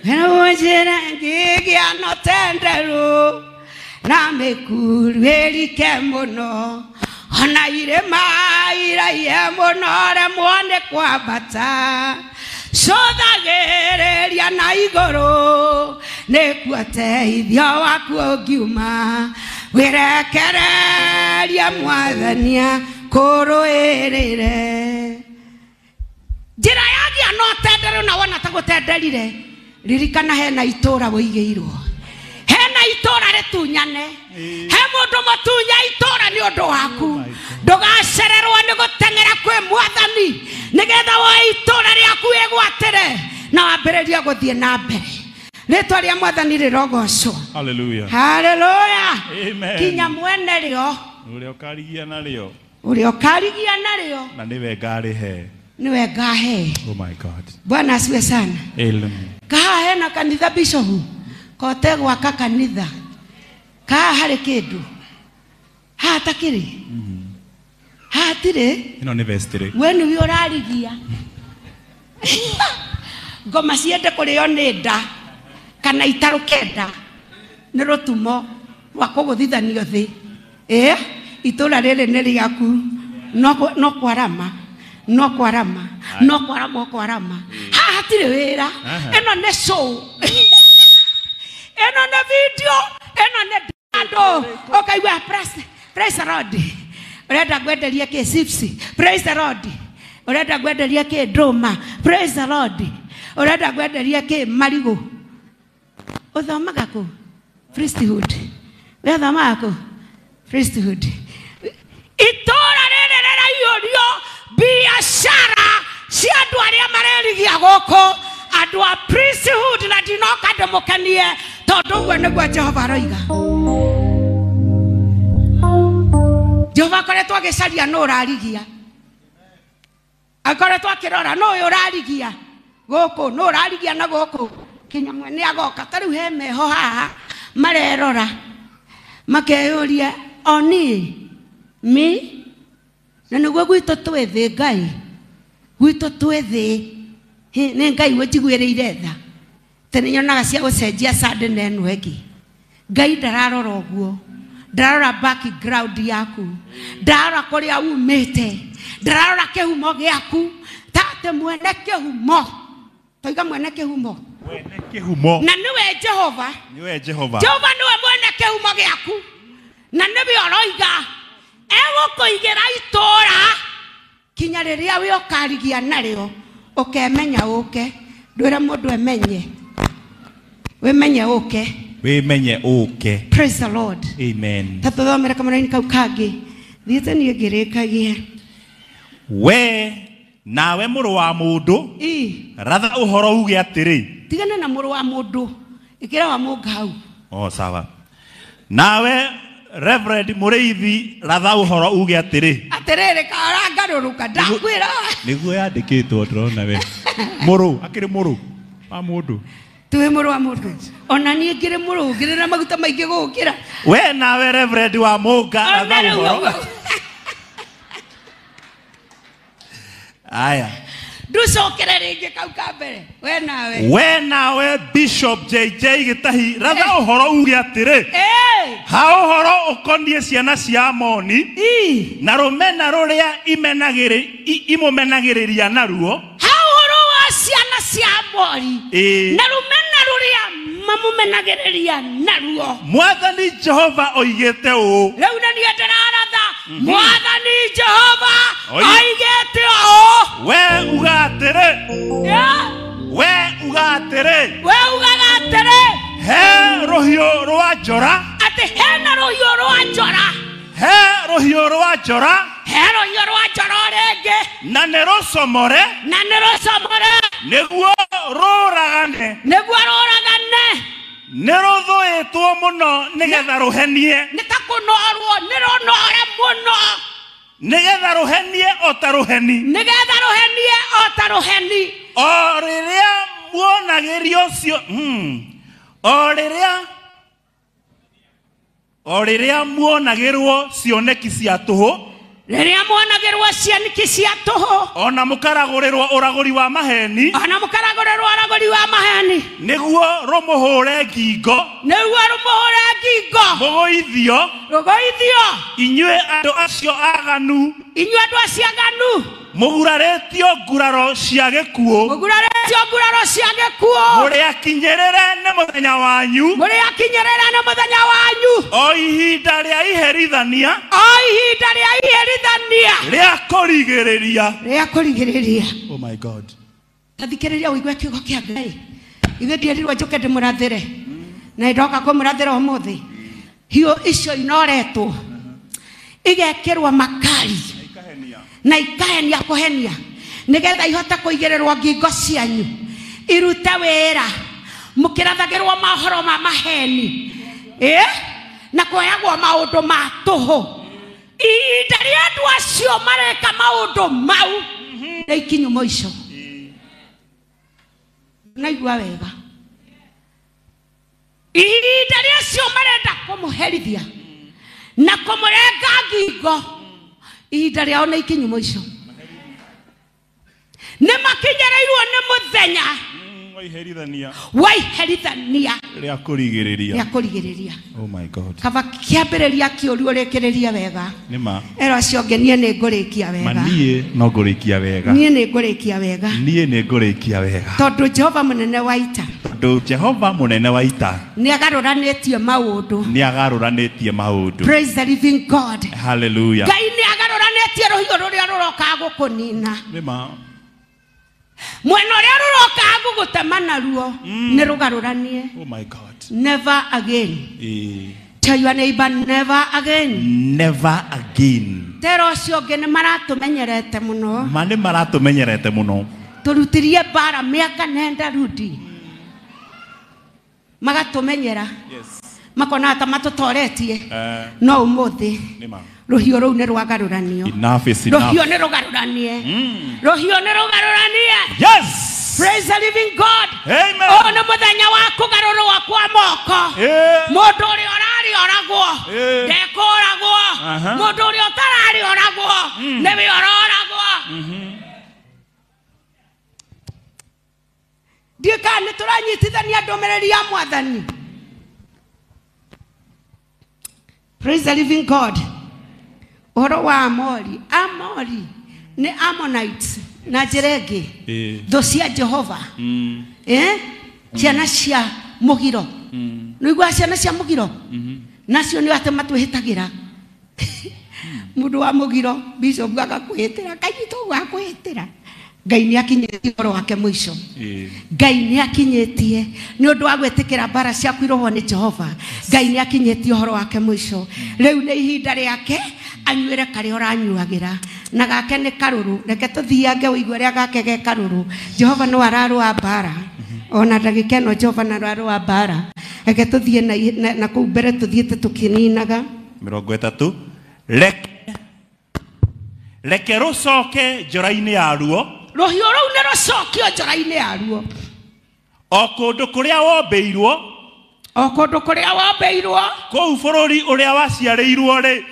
Wena ngigia no tenderu. Na mekuru erike muno. Ona irema iraie muno re mwone kwambata. Cothagereria na iguru. Nĩkuo teithio waku ũngiuma. Wirekereria mwathania kuruirire. Njira yagia no tenderu na wona ta gutenderire. Ririkana hena itura wĩigĩirwo. Hena itura ritunyane. He mundu mutunya itura ni undu waku. Ndugacererwo ni guteng'era kwi mwathani. Nigetha wa itura riaku igwatire na wambĩrĩrie guthie na mbere. Ritwa ria mwathani rirogocwo. Hallelujah. Hallelujah. Amen. Kinya mwene rio. Uria ukarigia nario. Uria ukarigia nario. Na niwe ngarihe. Niwe ngahe. Oh my God. Bwana asiwe sana. Amen. Kaha hena kanitha bishopu. Kote gwaka kanitha. Kaha hari kindu. Ha takiri. Ha tire. Ino ni vestire. We niwe urarigia. Ngoma ciende kurio ni nda. Kana itarukenda. Ni rutumo rwa kuguthithanio thi. Itura riri ni riaku. No kwarama. No kwarama. No kwarama kwarama. Ha hatire wira. Eno ne show. Eno ne video. Eno ne dando. Okay, we are praise the Lord. Urenda gwenderia ke sipsi. Praise the Lord. Urenda gwenderia ke drama. Praise the Lord. Urenda gwenderia ke marigo. Uthomaga ku priesthood. We uthomaga ku priesthood. Itora rerera yorio biashara si andu aria marerigia goko andu a priesthood na dinoka demokanie tondu gwe niguo Jehova roiga. Jehova koretwo agicaria no urarigia. Akoretwo akirora no uyu urarigia goko no urarigia na goko. Kinya mwene agoka tariu he meho haha marerora makeyuria oni mi na niguo gwito twethi Ngai gwito twethi ni Ngai wejigwiriire tha tene nyonaga cia gucenjia sadene eno egi Ngai ndararora uguo ndararora background yaku ndararora kuria umite ndararora kihumo giaku tate mwene kihumo toiga mwene kihumo Mwene kihumo. Na niwe Jehova. Niwe Jehova. Jehova niwe mwene kihumo giaku. Na niwe oroiga. Ewo kuigira itora. Kinya riria we ukarigia nario. Ukemenya uke. Ndwira mundu emenye. We menye uke. We menye uke. Praise the Lord. Amen. Tatuthomera kamaraini kau kangi. Thiete nie ngirikagia. We nawe muru wa mundu. Ratha uhoro uge atiri. Tigana na muru wa mundu. Ikira wa mungu hau. Oh sawa. Nawe Reverend Mureithi ratha uhoro uge atiri. Atiriri kara ngaruruka ndakwira. Niguo yandikitwo ndrona we. Muru akiri muru wa mundu. Tuwe muru wa mundu. Ona nie ngire muru ngire na maguta maingi gukira. We nawe Reverend wa munga ratha uhoro. Aya. Ndusokere ringi kau ka mbere. We nawe Bishop JJ Gitahi ratha uhoro uge atiri. ha uhoro ukonie ciana cia Amoni na rumena ruria imumenagiriria naruo ha uhoro wa ciana cia Amoni na rumena ruria mamumenagiriria naruo Mwathani Jehova oigete u riu na nie ndiraratha Mwathani Jehova oigete u we ugatire he rohio rwa njora ati hena rohio rwa njora he rohio rwa njora renge na nerosomore niguo roragane nerothoetwo muno nigetha ruhenie nitakunorwo nironore muno nigetha ruhenie otaruheni o riria muonagirio cio o riria muonagirwo cioneki cia tuhu riria muonagirwo cioneki cia tuhu ona mukaragurirwo uraguri wa maheni niguo rumuhure ngingo mugoithio inyue andu acio aganu muguraretio nguraro cia gikuo muri akinyerere ne muthenya wanyu o ihinda ria iherithania ria kurigiriria oh my God tathikiriria uigwe kiugo kia Ngai ithe ndierirwo njuke ndimurathire na ndoka kumurathira umuthi hiyo icio inoretwo igekirwa makari na ikahenia kuhenia nigetha ihota kuigererwo ngingo cianyu irute wira mukirathagirwo mahoro ma maheni na kuheagwo maundu ma tuhu ihinda ria andu acio mareka maundu mau na ikinyu moico naigua wega ihinda ria acio marenda kumuherithia na kumurenga ngingo ihinda riao na ikinyu moico nĩ makinyereirwo nĩ mũthenya waiherithania ria kurigiriria oh my God kaba kiambĩrĩria kĩũrio rĩkĩrĩria wega nĩma ero acio ngenie nĩ ngũrĩkia wega manie no ngũrĩkia wega niĩ nĩ ngũrĩkia wega tondũ Jehova mũnene wa ita nĩ agarũranĩtie maũndũ praise the living God hallelujah Ngai nĩ agarũranĩtie rũhiũ rũrĩa rũroka gũkũnina nĩma mwena ũrĩa rũroka gũgũtema naruo nĩ rũgarũranie oh my God never again tell your neighbor never again tero cio ngĩ nĩ maratũmenyerete mũno tũrutirie bara mĩaka nenda rudi magatũmenyera makona ta matũtoretie no umuthi rohio rũu nĩ rwagarũranio rohio nĩ rũgarũranie yes praise the living God amen o nĩ mũthenya wa kũgarũrwo kwa moko mũndũ ũrĩa ũrarĩoragwo ndekũragwo mũndũ ũrĩa ũtararĩoragwo nĩwe ũroragwo ndiĩka nĩ tũranyitithania ndũmĩrĩri ya Mwathani praise the living God Oro wa Amori ni Ammonites na jerege thũ cia Jehova ciana cia mũgiro nĩigua ciana cia mũgiro nacio nĩ ate matwĩhĩtagĩra mũndũ wa mũgiro bishop agakwĩhĩtĩra kanyito gwakwĩhĩtĩra Ngai nĩ akinyĩtie ũhoro wake mũico Ngai nĩ akinyĩtie nĩ ũndũ wa gwĩtĩkĩra bara cia kwĩrohwo nĩ Jehova Ngai nĩ akinyĩtie ũhoro wake mũico rĩu nĩ ihinda rĩake anyuĩre karĩa ũranyuagĩra na gake nĩ karũrũ reke tũthiange ũigwe rĩa gake ge karũrũ Jehova no ararũa bara ona ndagĩka ĩno Jehova no ararũa bara reke tũthiĩ na kũu mbere tũthiĩte tũkĩninaga 30 reke rũcoke njora-inĩ yaruo rohio rũu nĩ rũcokio njora-inĩ yaruo o kũndũ kũrĩa wombĩirwo kũu bũrũri ũrĩa waciarĩirwo rĩ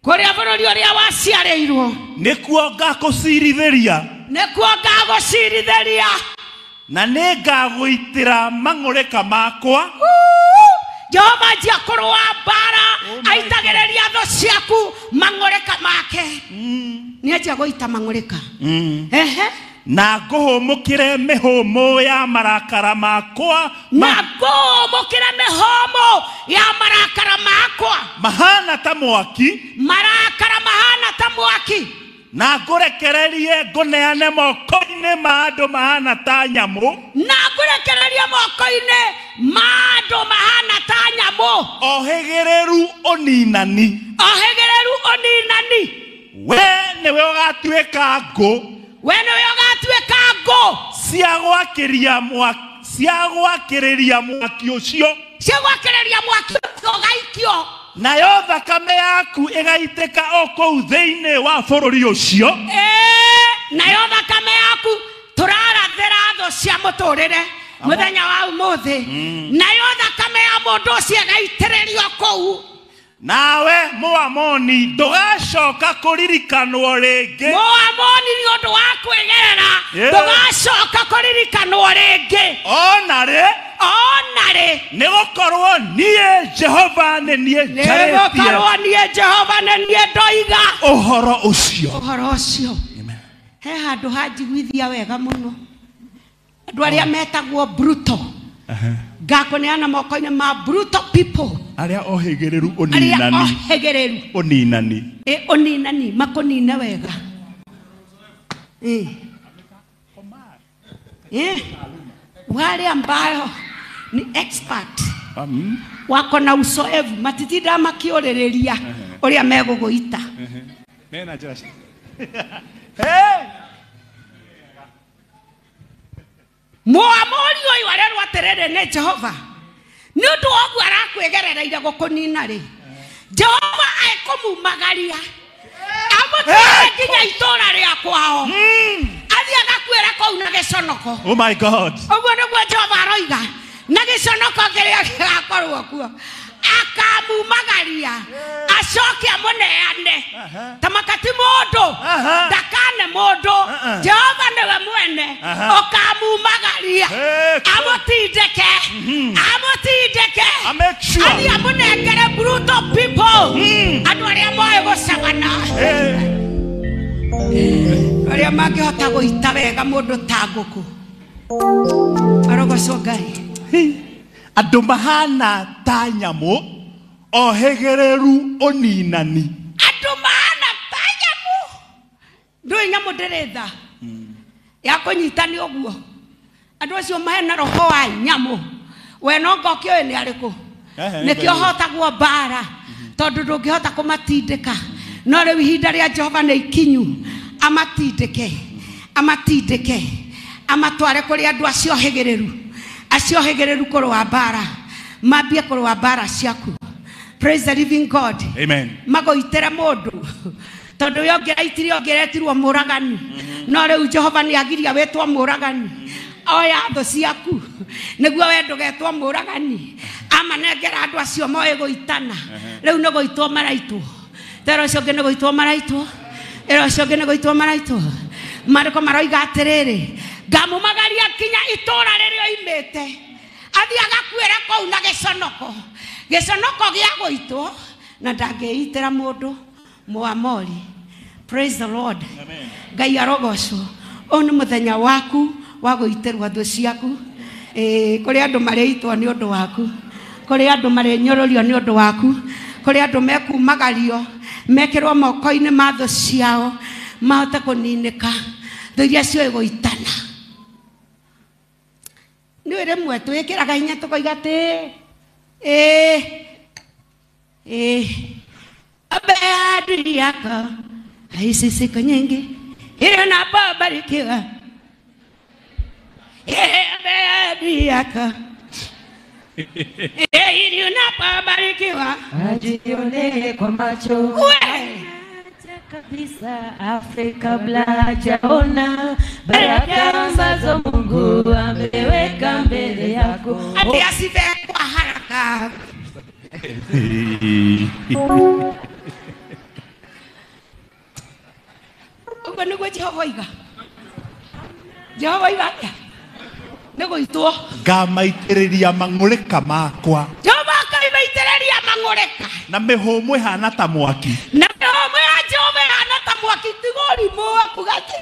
kũrĩa bũrũri ũrĩa waciarĩirwo nĩkuo ngagũcirithĩria na nĩ ngagũitĩra mang'ũrĩka makwa Jehova njia kurwa bara aitagereria tho ciaku mang'oreka make ni njia goita mang'oreka na nguhumukire mihumu ya marakara makwa na nguhumukire mihumu ya marakara makwa mahana ta mwaki marakara mahana ta mwaki na ngurekererie nguneane moko-ini ma andu mahana ta nyamu na ngurekererie moko-ini ma andu mahana ta nyamu ohegereru oninani we niwe ugatuika ngo cia gwakiriria mwaki ucio gaikio nayo thakame yaku igaitĩka o kũu thĩinĩ wa bũrũri ũcio nayo thakame yaku turarathĩra tho cia mũtũrĩre mũthenya wa ũmũthĩ nayo thakame ya mũndũ ũcio ĩgaitĩrĩrio kũu nawe Mũamoni ndũgacoka kũririkanwo rĩngĩ Mũamoni nĩ ũndũ wa kwĩgerera ndũgacoka kũririkanwo rĩngĩ onarĩ nĩ gũkorwo niĩ Jehova nĩ niĩ ndoiga ũhoro ũcio he handũ hanjiguithia wega mũno andũ arĩa metagwo brutal ngakoneana moko-inĩ ma brutal people arĩa ohĩgĩrĩru ũninani makũnine wega wale ambao ni expert wako na uzoefu matitinda makiorĩrĩria ũrĩa megũgũita Mũamoni ũyũ arerwo atĩrĩrĩ nĩ Jehova nĩ ũndũ wa ũguo arakwĩgerereire gũkũnina rĩ Jehova ekũmumagaria amũtware nginya itũũra rĩa kwao athiĩ agakuĩre kũu na gĩconoko. Oh my God. Ũguo nĩguo Jehova aroiga na gĩconoko kĩrĩa gĩgakorwo kuo akamumagaria acoke amũneane tamakati mũndũ ndakane mũndũ Jehova nĩwe mwene ũkamumagaria amũtindĩke athiĩ amũnengere brutal people andũ arĩa moĩ gũcagana arĩa mangĩhota gũita wega mũndũ ta ngũkũ arogocwo Ngai andũ mahana ta nyamu ohĩgĩrĩru ũninani andũ mahana ta nyamu ndũĩ nyamu ndĩrĩ tha ya kũnyita nĩ ũguo andũ acio mahena roho wa nyamu we no ngokĩoĩ nĩ arĩkũ nĩkĩo hotagwo mbara tondũ ndũngĩhota kũmatindĩka no rĩu ihinda rĩa Jehova nĩ ikinyu amatindĩke amatware kũrĩ andũ acio ohĩgĩrĩru kũrũa mbara mambie kũrũa mbara ciaku. Praise the living God. Amen. Magũitĩre mũndũ tondũ ũyũ ũngĩraitirie ũngĩretirwo mũragani no rĩu Jehova nĩ agiria wĩtwo mũragani oya thũ ciaku nĩguo we ndũgetwo mũragani amanengera andũ acio moĩ gũitana rĩu nĩ gũitwo maraitwo tero ũcio ũngĩ nĩ gũitwo maraitwo Marĩko maroiga atĩrĩrĩ ngamumagaria kinya itũũra rĩrĩa oimĩte athiĩ agakuĩre kũu na gĩconoko gĩa gũitwo na ndangĩitĩra mũndũ Mũamori. Praise the Lord. Amen. Ngai arogocwo ũyũ nĩ mũthenya waku wa gũitĩrwo thũ ciaku kũrĩ andũ marĩitwo nĩ ũndũ waku kũrĩ andũ marĩnyũrũrio nĩ ũndũ waku kũrĩ andũ mekumagario mekĩrwo moko-inĩ ma thũ ciao mahote kũninĩka thũ iria ciũĩ gũitana nĩ rĩmwe twĩkĩraga hinya tũkoiga atĩ adui yako haisi siku nyingi inapobarikiwa adui yako ili unapobarikiwa ajione kwa macho kabisa Afrika kabla hajaona baraka ambazo Mungu ameweka mbele yako hadi asive kwa haraka Ugo nĩguo Jehova oiga nĩ gũitwo ngamaitĩrĩria mang'ũrĩka makwa Jehova mangoreka na mĩhũmũ ĩhana ta mwaki na mĩhũmũ ya Jehova ĩhana ta mwaki tigũrimũ akugate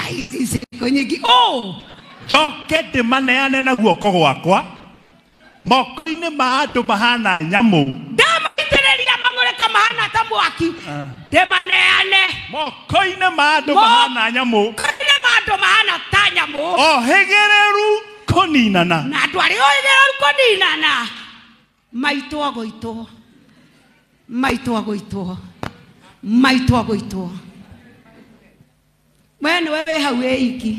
ai iciko nyingĩ njoke ndĩmaneane na guoko gwakwa moko-inĩ ma andũ mahana nyamũ ndamaitĩrĩria mangoreka mahana ta mwaki ndĩmaneane moko-inĩ ma andũ mahana nyamũ moko-inĩ ma andũ mahana ta nyamũ ohĩgĩrĩru kũninana na andũ arĩa ohĩgĩrĩru kũninana maitũ agũitwo maitũ agũitwo maitũ agũitwo we nĩwe wĩ hau wĩiki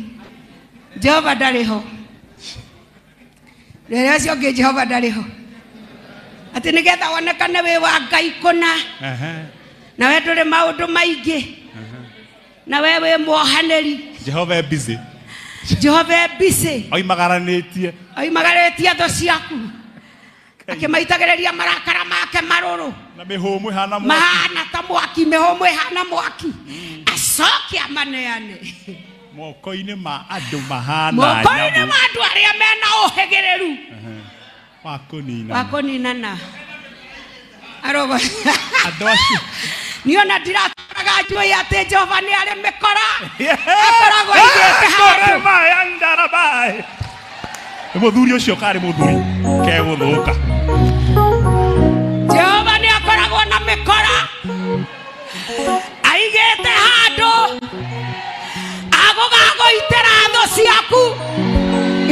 Jehova ndarĩ ho rĩrĩa ũcio ũngĩ Jehova ndarĩ ho atĩ nĩgetha wonekane wĩ wa Ngai kũna na we ndũrĩ maũndũ maingĩ na we wĩ mwohanĩri Jehova busy Jehova busy oimagaranĩtie thũ ciaku akĩmaitagĩrĩria marakara make marũrũ na mĩhũmũ ĩhana mwaki mahana ta mwaki mĩhũmũ ĩhana mwaki acoke amaneane moko-inĩ ma andũ mahana moko-inĩ ma andũ arĩa mena ũhĩgĩrĩru wa kũninana arogo andũ acio niona ndirataraga njũĩ atĩ Jehova nĩ arĩ mĩkora akoragwo aigĩte handũ mũthuri ũcio karĩ mũthuri kegũthũka Jehova nĩ akoragwo na mĩkora aigĩte handũ agũgagũitĩra thũ ciaku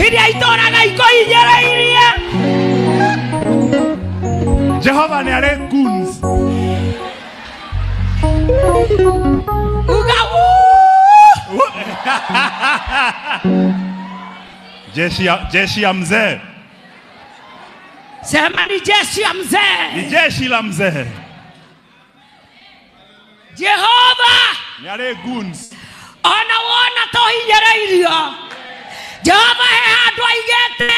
iria itũraga ikũhinyĩrĩirie Jehova nĩ arĩ goons uga jeshi ya mzee sema ni jeshi ya mzee ni jeshi la mzee Jehova nĩ arĩ goons ona wona tũhinyĩrĩirio Jehova he handũ aigĩte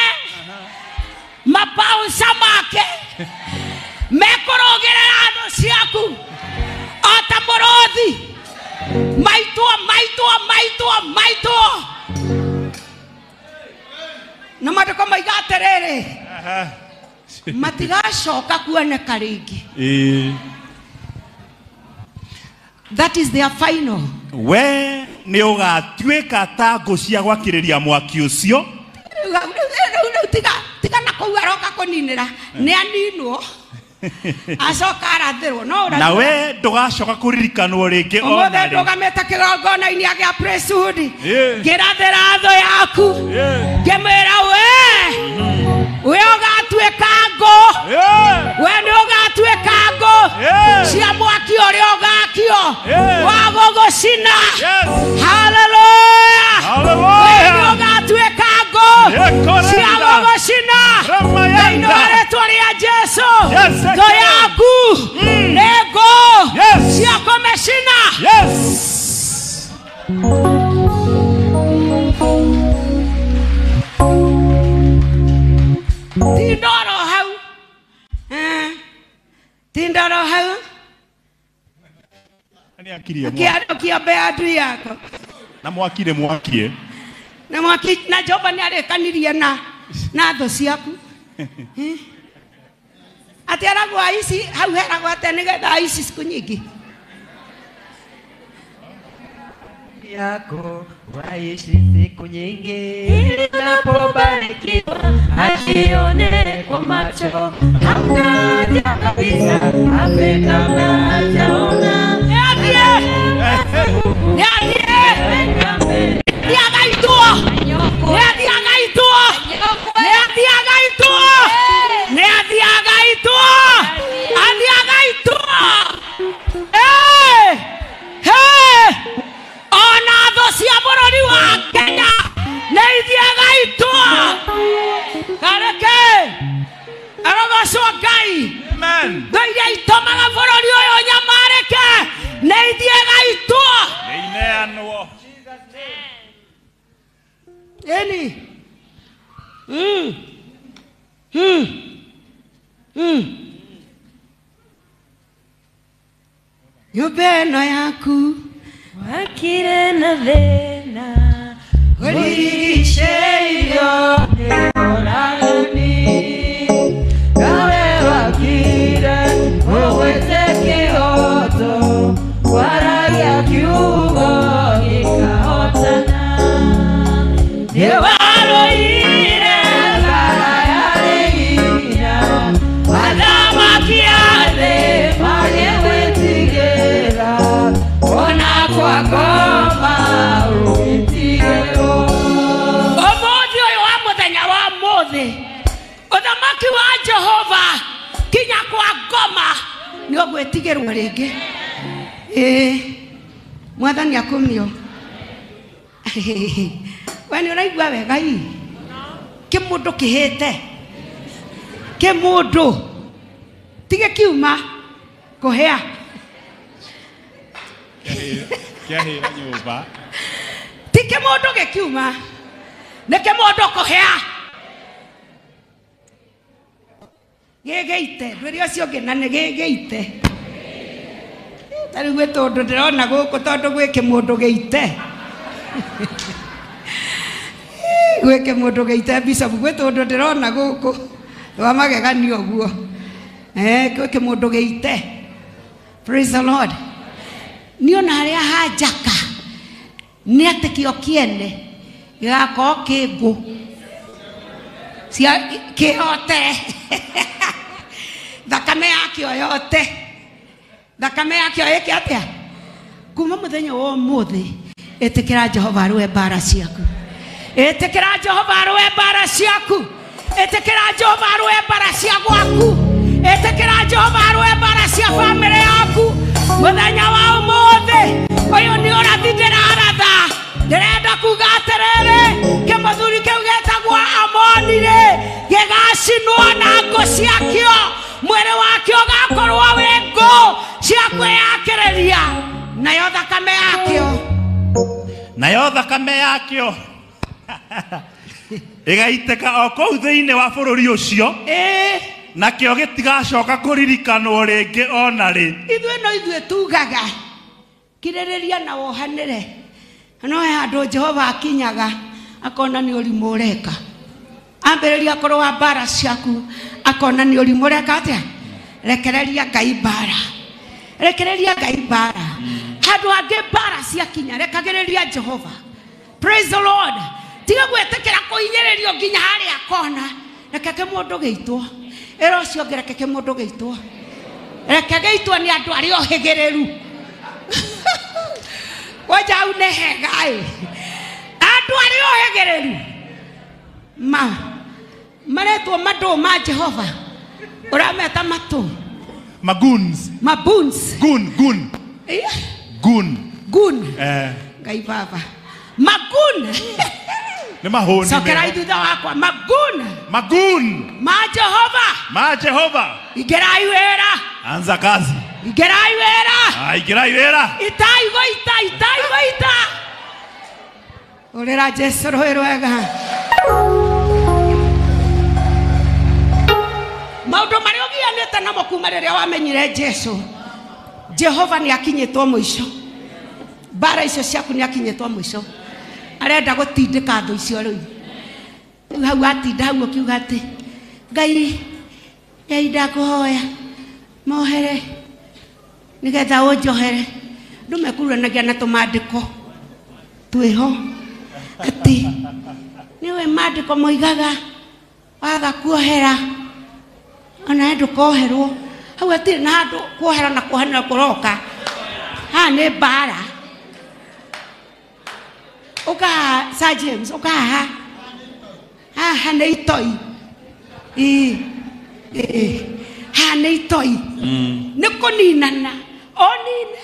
mabauca make mekũrũgĩrĩra thũ ciaku o ta mũrũthi maitwo na maandĩko maiga atĩrĩrĩ matigacoka kuoneka rĩngĩ that is their final we nĩ ũgatuĩka ta ngũ cia gwakĩrĩria mwaki ũcio tiga na kũu aroka kũninĩra nĩ aninwo acoka arathĩrwo no na we ndũgacoka kũririkanwo rĩngĩ ũmũthĩ ndũgamĩte kĩgongona-inĩ gĩa Priesthood ngĩrathĩra thũ yaku ngĩmwĩra we ũgatuĩka ngũ we nĩ ũgatuĩka ngũ cia mwaki ũrĩa ũgakio wa gũgũcina haleluya we nĩ ũgatuĩka ngũ cia gũgũcina thĩinĩ wa rĩĩtwa rĩa Jesũ thũ yaku nĩ ngũ cia kũmĩcina tindoro hau kĩambia andũ yako na mwaki nĩ mwakie na mwaki na Jehova nĩ arĩkanirie na thũ ciaku atĩ aragwo aici hau heragwo atĩ nĩgetha aici siku nyingĩ yako waishi siku nyingi ninapobarikiwa asione kwa macho hamna kabisa Afrika mnajaona Amen. Nyũmba yaku wakire na thĩna ũrigicĩirio nĩ ũragani nawe wakire ire bara yarigina Adamaki ade mage wetigera Ona kwa goma uitigero Omothi oyo wa muthenya wa muthi Uthamaki wa Jehova kinya kwa goma ni ogwetigerwo ringi mwathani akumio wani uraigua wega ii kimundu kihite kimundu tige kiuma kuhea kiahira nyumba tige mundu gikiuma neke mundu kuhea gegeite ndwiri cio ngina ni gegeite tari gwe tondu ndirona guku tondu gwe kimundu geite gwe kimundu geite bishop gwe tondu ndirona guku wa magegania guo gwe kimundu geite. Praise the Lord. Niona haria hajaka ni atikio kiene gako kingu cia kihote thakame yakio yote thakame yakio iki atia kuma muthenya wo muthi etikira Jehova arwe bara ciaku etikira Jehova arwe bara ciaku etikira Jehova arwe bara cia gwaku etikira Jehova arwe bara cia family yaku muthenya wa muthi oyo ni urathindira aratha ndirenda kuga atiriri kimuthuri kiu getagwo Amoni ri gigacinwo na ngo ciakio mwere wakio gakorwo wi ngo cia kwiyakiriria nayo thakame yakio igaiteka o kou thiini wa bururi ucio nakio gitigacoka kuririkanwo ringi ona ri ithuĩ tugaga kirĩrĩria na wohanĩre no handũ Jehova akinyaga akona ni ũrimũ ũreka ambĩrĩria korwo wa bara ciaku akona ni ũrimũ ũreka atia rekereria Ngai bara handũ angĩ bara ciakinya rekagĩrĩria Jehova. Praise the Lord. Tiga gwĩtĩkĩra kũhinyĩrĩrio nginya harĩa akona rekeke mũndũ gĩitwo ĩro ũcio ũngĩ rekeke mũndũ gĩitwo reke gĩitwo nĩ andũ arĩa ohĩgĩrĩru Waja unehegai andu ari ohegeleru maretwo madu ma Jehova urameta matu maguns gun Ngai baba magun ne mahoni sokera idudha wakwa magun ma Jehova igerai wera anza kazi igerai wera itai goita orera Jesu roerwega maundu mari ogianite namo kuma riria wamenyire Jesu Jehova ni akinyitwo mwisho bara icio ciaku ni akinyitwo mwisho arenda gutindika thu icio riu hau atinda hau ukiuga ati Ngai ndakuhoya mohere nigetha unjohere ndumekuranagia na tumandiko twiho ati niwe mandiko moigaga waga kuohera ona ndukoherwo hau ati na andu kuohera na kuhanira kuroka ha ni bara uka Sir James uka ha ne itoi ha ne itoi niko ninana onine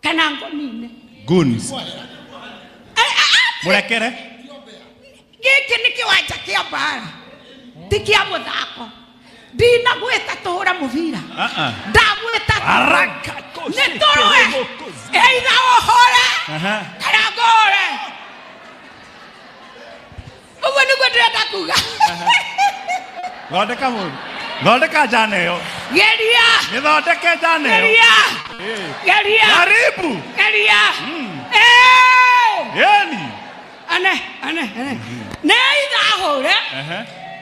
kana ngonine guns murekere giki nikiwanja kia bara tikia muthako dina gweta tuhura muvira ndagweta haraka nitoroe either ohore kana gore ugo niguo ndirenda kuga thondeka jana yo geria nithondeke jana yo geria karibu geria yani ane neither hore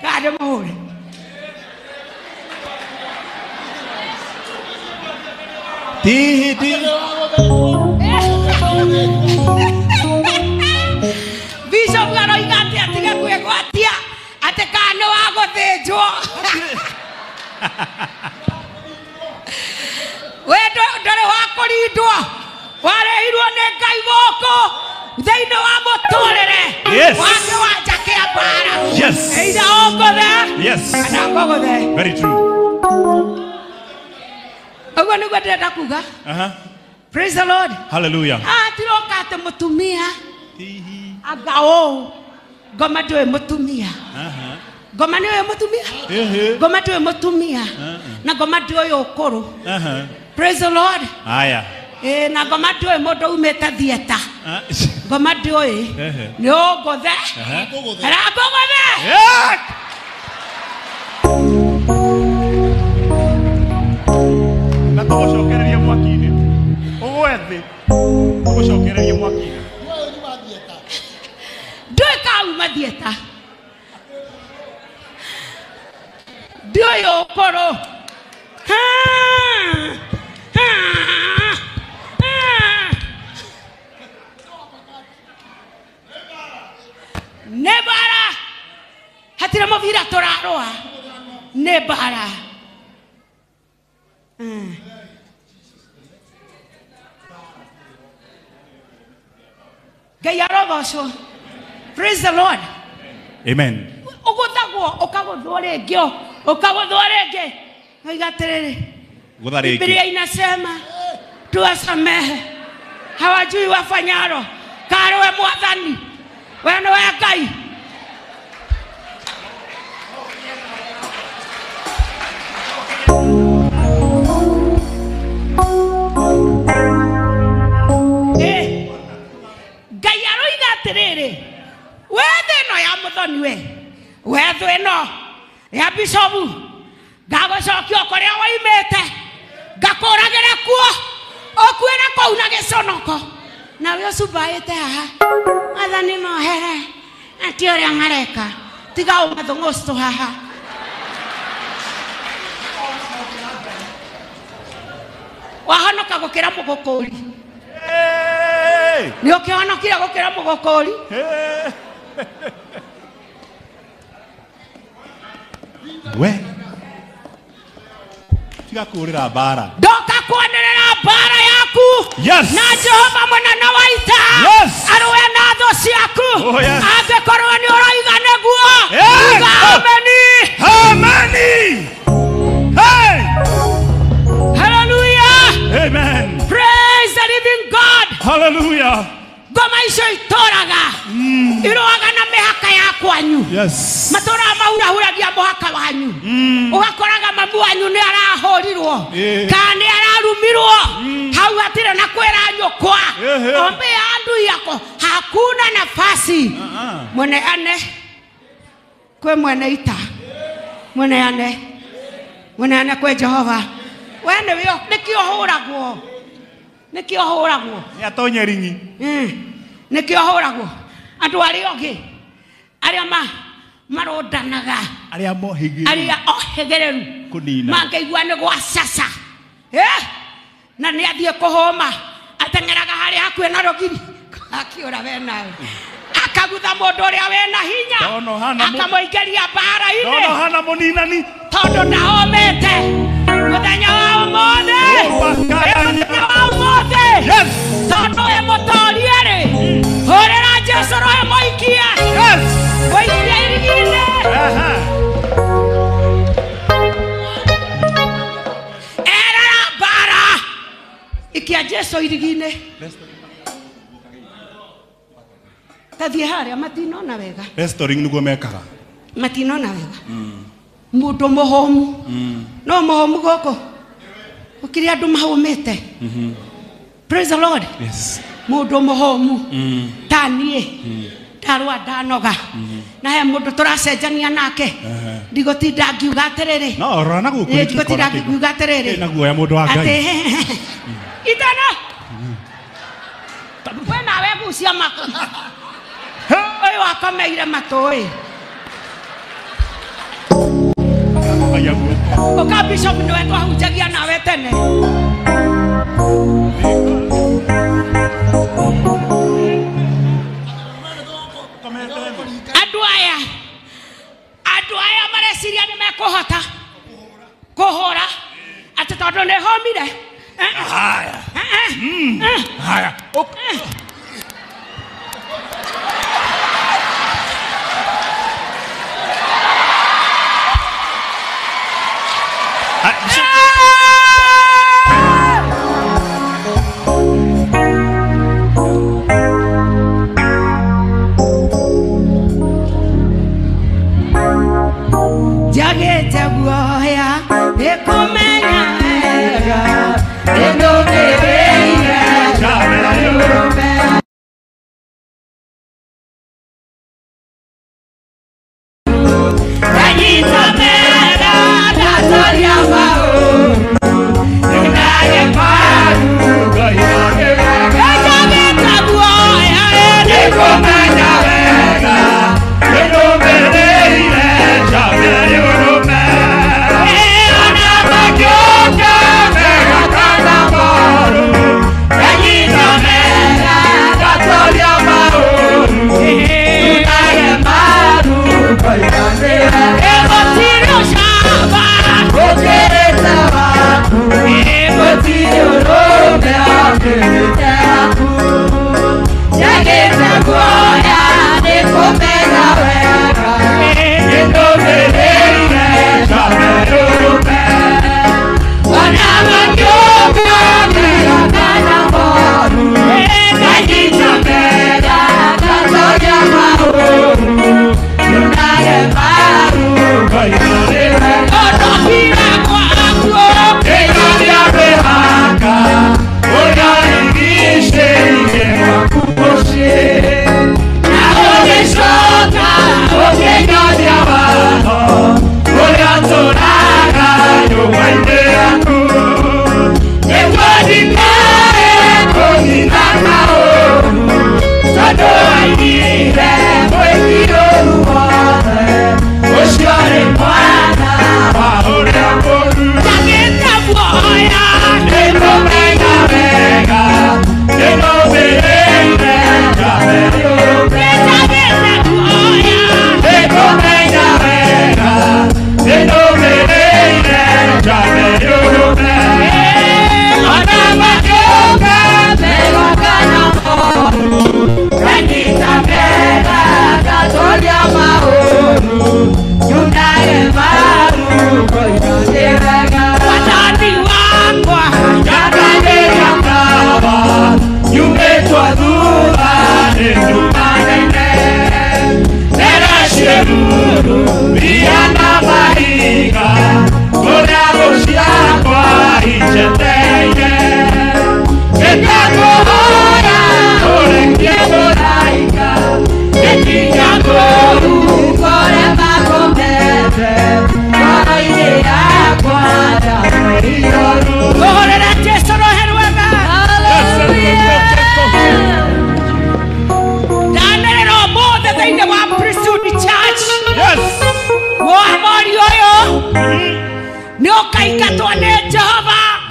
kada mohore Tihi Bishop garo igate atiga kwegwati kũrindwo wendo ndare wa kũrindwo warehirwo nĩ Ngai gũkũ thĩinĩ wa mũtũrĩre wake wanja kĩa mbara either ũngũthe kana ngũgũthe. Very true. Ũguo nĩguo ndĩrenda kuga. Praise the Lord. Hallelujah. Tiroka atĩ mũtumia anga ũũ ngoma ndũĩ mũtumia ngoma nĩũĩ mũtumia ngoma ndũĩ mũtumia na ngoma ndũĩ ũkũrũ. Praise the Lord. Aya. Na ngoma ndũĩ mũndũ umĩte thieta ngoma ndũĩ nĩ ũngũthe kana ngũgũthe. Na tũgũcokereria mwaki-inĩ ũgwe thĩ tũgũcokereria mwaki-inĩ. Ndũĩ kauma thieta ndũĩ ũkũrũ. Nĩ bara hatirĩ mũbira tũrarũa nĩ bara. Ngai arogocwo. Praise the Lord. Amen. Ũgũthagwo ũkagũthwo rĩngĩ ũkagũthwo rĩngĩ oiga atĩrĩrĩ Biblia inasema tuwasamehe hawajui wafanyalo karowe mwathani weno wa Ngai. Ngai aroiga atĩrĩrĩ wethe ĩno ya mũthoni wethe ĩno ya bishopu ngagũcokia kũrĩa woimĩte ngakũragĩre kuo ũkuĩre kũu na gĩconoko nawe ũcumbaĩte haha athani mohere ati ũrĩa mareka tiga ũmathũngũcitũ haha. Wahonoka gũkĩra mũgũkũri nĩ ũkĩhonokire gũkĩra mũgũkũri. We tiga kũrĩra mbara ndoka kwanĩrĩra mbara yaku na Jehova mũnene wa ita arũe na thũ ciaku angĩkorwo nĩ ũroiga nĩguo uga ameni. Hey! Hallelujah. Amen. Praise the living God. Hallelujah. Ngoma icio itũraga irũaga na mĩhaka ya kwanyu. Matũra mahurahuragia mũhaka wanyu ũgakoraga mamu wanyu nĩ arahũrirwo kana nĩ ararumirwo hau hatirĩ na kwĩra nyũkwa ombea andũ yako hakuna nafasi. Mweneane kwĩ mwene ita mweneane kwĩ Jehova. We nĩkĩo hũragwo nĩkĩo hũragwo nĩ atonya ringi nĩkĩo hũragwo andũ arĩa ũngĩ arĩa marondanaga arĩa ohĩgĩrĩru mangĩigua nĩ gwacaca na nĩ athiĩ kũhũma ateng'eraga harĩa hakuhĩ na rũgiri akĩũra we nawe akagutha mũndũ ũrĩa wĩna hinya akamũingĩria mbara-inĩ tondũ ndahũmĩte mũthenya wa ũmũthĩ tondũ wĩ mũtorie-rĩ hũrĩra Jesũ roho mũikie mũikie irigi-inĩ. Erera mbara ikia Jesũ irigi-inĩ. Tathiĩ harĩa matinona wega restoring nĩguo mekaga matinona wega mũndũ mũhũmu no mũhũmu gũkũ ũkĩrĩ andũ mahũmĩte. Praise the Lord. Mũndũ mũhũmu ta niĩ ndarũa ndanoga na he mũndũ tũracenjania nake ndigũtinda ngiuga atĩrĩrĩ ndigũtinda ngiuga atĩrĩrĩ atĩ itana we nawe gucia mako ũyũ akomeire matũĩ ũka bishop nĩwe twahunjagia nawe tene. andũ aya mareciria nĩ kuhota kuhora ati tondu ni homire Haya. Haya. Jagete guoya ekumenya wega endobereire jaberume Rajita mera datoria mao Ndaye paru goyage Jagete guoya ekumenya wega endobereire jaberume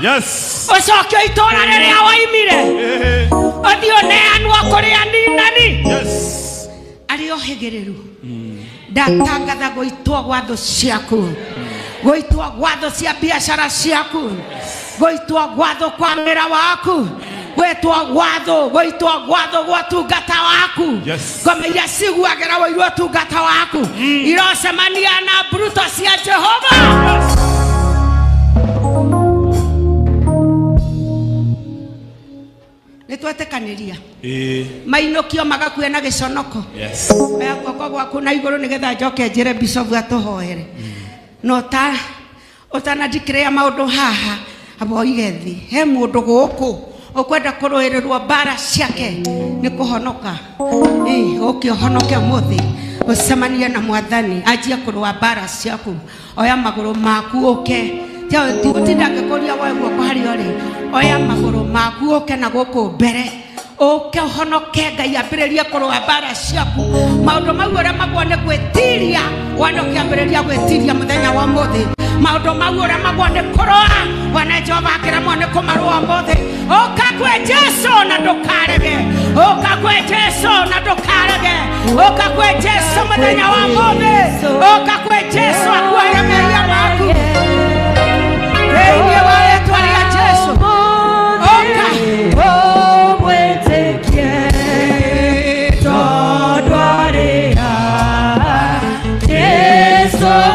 Yes. Osoke itora rere awaimire. Odio ne anwa kore nani. Yes. Ari ohegereru. Ndatangatha goitwa gwatho ciaku. Goitwa gwatho cia biashara ciaku. Goitwa gwatho kwa wĩra waku. Goitwa gwatho gwa tungata waku. Ngoma iria ciguagĩra wĩirwo tungata waku. Irocemania na bruto cia Jehova. Nitwetekaniria mainokio magakuena giconoko ya koko gwaku na iguru nigetha njoke njire bishop atuhoere no ta otana dikrea maundu haha abo igethi he mundu guku okwenda kuruirirwo bara ciake ni kuhonoka ukiohonoke muthi ucemanie na mwathani ajia kurwa bara ciaku oya maguru maku uke utindage kuria wewe guoko hari ori oya maguru maku uke na guku mbere uke honoke Ngai ambiririe kurwa bara ciaku maundu mau ria magwane gwetiria wana kiambiriria gwetiria muthenya wa muthi maundu mau ria magwane kurwa wana Jehova akira mwane kumarwa muthi uka kwe Jesu na ndukarege uka kwe Jesu na ndukarege uka kwe Jesu muthenya wa muthi uka kwe Jesu akuoya meria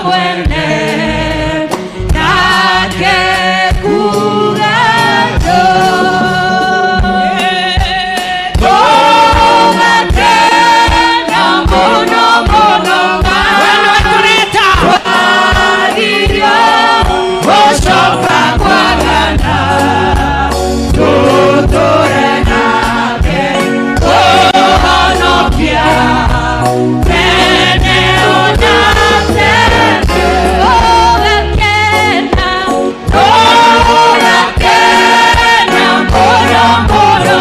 mwene nake kugato tũgatena mũno mũno wendo weturĩta wagĩrio gũcoka kwagana tũtũre nake kũhonokia tene ona tene tũgakena mũno mũno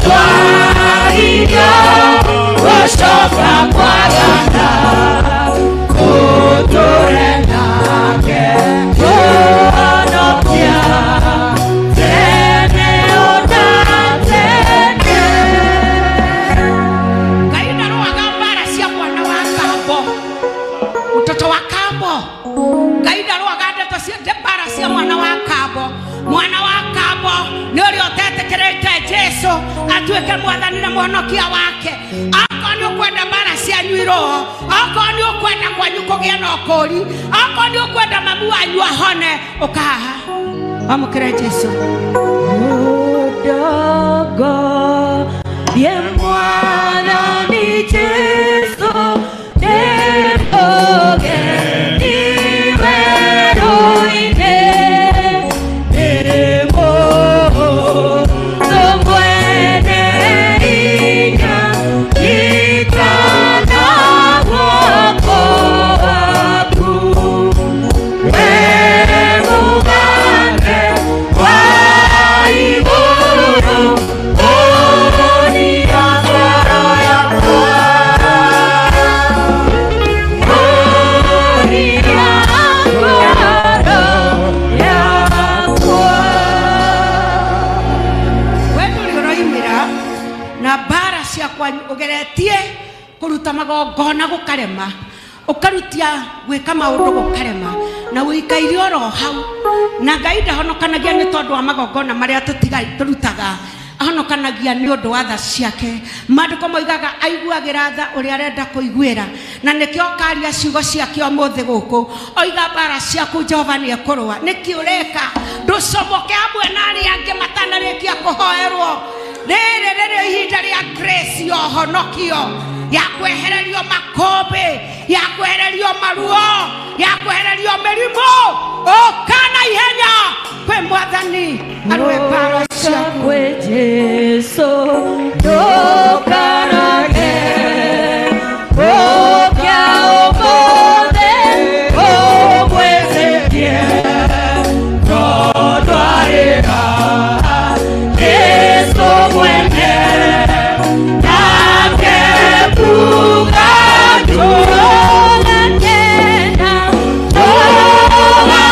twagĩrio gũcoka kwagana tũtũre nake kũhonokia tene ona tene. Ngai ndaroaga mbara cia mwana wa kambo, mtoto wa kambo. Ngai ndaroaga ndeto cia mbara cia mwana wa kambo. Mwana wa kambo nĩ ũrĩa ũtetĩkĩrĩte Jesũ atuĩke mwathani na mũhonokia wake. Akorwo nĩ ũkwenda mbara cianyu iroho, akorwo nĩ ũkwenda kwanyu kũgĩa na ũkũri, akorwo nĩ ũkwenda mamu wanyu ahone, ũka haha wamũkĩre Jesũ. Mũdogo ye mwathani Jesũ nĩũgĩ iwerũ-inĩ ugeretie kuruta magongona gukarema ukarutia gwika maundu gukarema na uikaire oro hau na Ngai ndahonokanagia ni tondu wa magongona maria turutaga ahonokanagia ni undu wa tha ciake. Maandiko moigaga aiguagira tha uria arenda kuiguira na nikio karia ciugo ciake umuthi guku oiga mbara ciaku Jehova ni ekurwa niki ureka nducomoke hamwe na aria angi matanarikia kuhoerwo. Rĩrĩ ihinda rĩa grace ya ũhonokio, ya kwehererio makũmbĩ, ya kwehererio maruo, ya kwehererio mĩrimũ. Ũka na ihenya kwĩ mwathani arũe mbara ciaku. Kwĩ Jesũ ndũkarage ũkĩa ũmũthĩ ũmwĩtĩkie tondũ arĩ haha Jesũ mwene nake kugato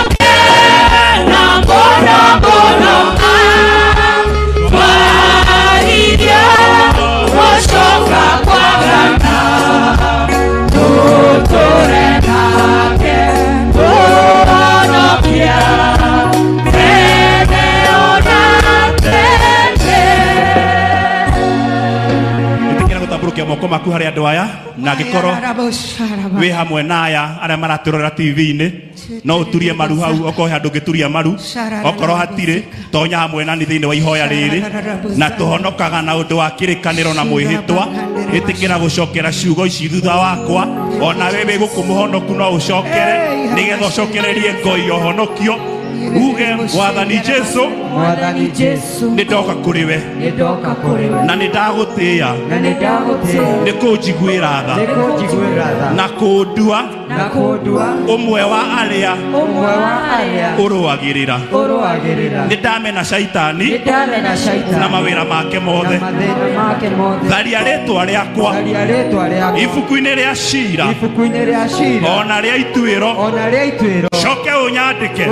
tũgakena mũno mũno twagĩrio gũcoka kwagana tũtũre nake kũhonokia tene ona tene. Itikira gutamburukia moko maku hari andu aya na gikorwo wi hamwe na aya aria maraturora TV-ini no uturie maru hau okorwo handu ngituria maru okorwo hatire tonya hamwe na ni thiini wa ihoya riri na tuhonokaga na undu wa kirikaniro na mwihitwa. Itikira gucokera ciugo ici thutha wakwa ona wewe guku muhonoku no ucokere nigetha ucokererie ngoi uhonokio uge mwathani Jesu nidoka kuri we na nidagutia ni kunjiguira tha na kundua umwe wa aria uruagirira nidamena shaitani na mawira make mothe tharia ritwa riakwa ibuku-ini ria cira ona ria ituiro coke unyandike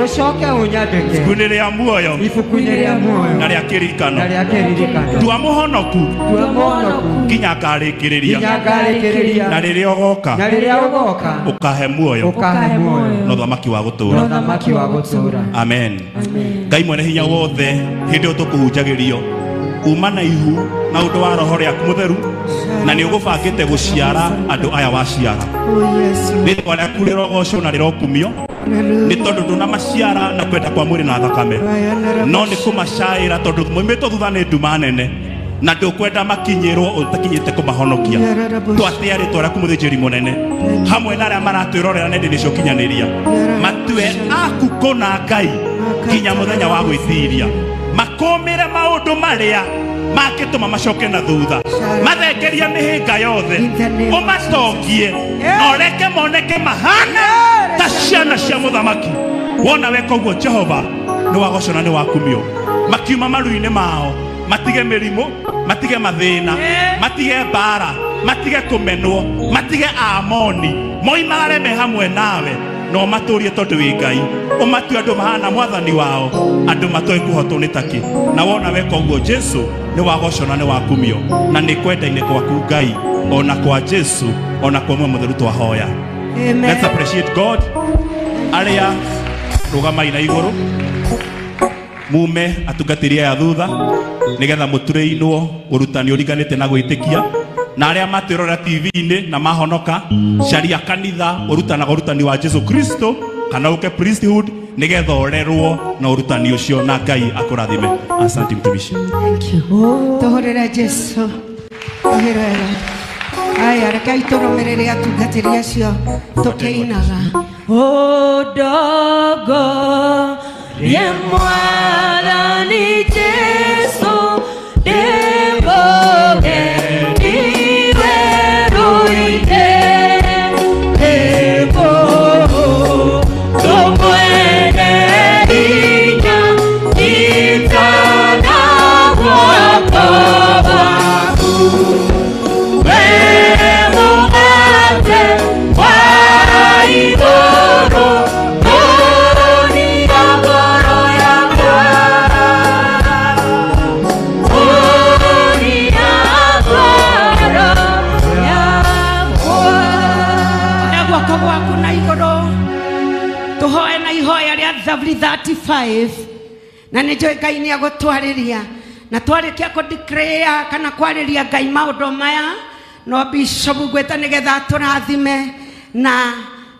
ibuku-ini ria muoyo na ria kiririkano tua muhonoku nginya ngarikiriria na riria ugoka ukahe muoyo na uthamaki wa gutura. Amen. Ngai mwene hinya wothe hindi utukuhunjagirio uma na ihu na undu wa roho riaku mutheru na nĩ ũgũbangĩte gũciara andũ aya waciara. Rĩtwa rĩaku rĩrogocwo na rĩrokumio nĩ tondũ ndũnamaciara na kwenda kwa mwĩrĩ na thakame, no nĩ kũmacaĩra tondũ moimĩtwo thutha nĩ nduma nene na ndũkwenda makinyĩrwo ũtakinyĩte kũmahonokia. Twatĩa rĩtwa rĩaku mũthĩnjĩri mũnene hamwe na arĩa maratwĩrorera nenda-inĩ cia ũkinyanĩria, matue aku kũna Ngai nginya mũthenya wa gwĩtiria, makũmĩre maũndũ marĩa makĩtũma macoke na thutha, mathengeria mĩhĩnga yothe, ũmacokie na ũreke moneke mahana ta ciana cia mũthamaki. Wona weka ũguo Jehova nĩ wagocona nĩ wakumio, makiuma maru-inĩ mao, matige mĩrimũ, matige mathĩna, matige mbara, matige kũmenwo, matige Amoni, moimagare me hamwe nawe no matũrie tondũ wĩ Ngai. Ũmatue andũ mahana mwathani wao, andũ matoĩ kũhotwo nĩ taki. Na wona weka ũguo Jesu nĩ wagocona nĩ wakumio, na nĩ kwenda-inĩ gwaku Ngai ona kwa Jesu ona kwa Muoyo Mũtheru twahoya. Let's appreciate God. Arĩa rũgamai na igũrũ mume atungatĩria ya thutha nĩgetha mũturĩinwo ũrutani ũriganĩte na gwĩtĩkia, na arĩa matwĩrorera TV-inĩ na mahonoka caria kanitha ũrutanaga ũrutani wa Jesu Kristo kana ũke priesthood nĩgetha ũrerwo na ũrutani ũcio na Ngai akũrathime. Asante mtumishi. Thank you. Tũhũrĩre Jesu. Tũhũrĩre. Aya reke itũrũmĩrĩre atungatĩri acio tũkĩinaga. Odogo ye mwathani Jesu devoge iwe ruite devo tomwene inya itana wako waku wemugate waigoro tuhoe na ihoya rĩa Zaburi 35 na nĩ njũĩ Ngai nĩ agũtwarĩria na twarĩkia kũ-declare kana kwarĩria Ngai maũndũ maya no Bishop gwĩta nĩgetha atũrathime na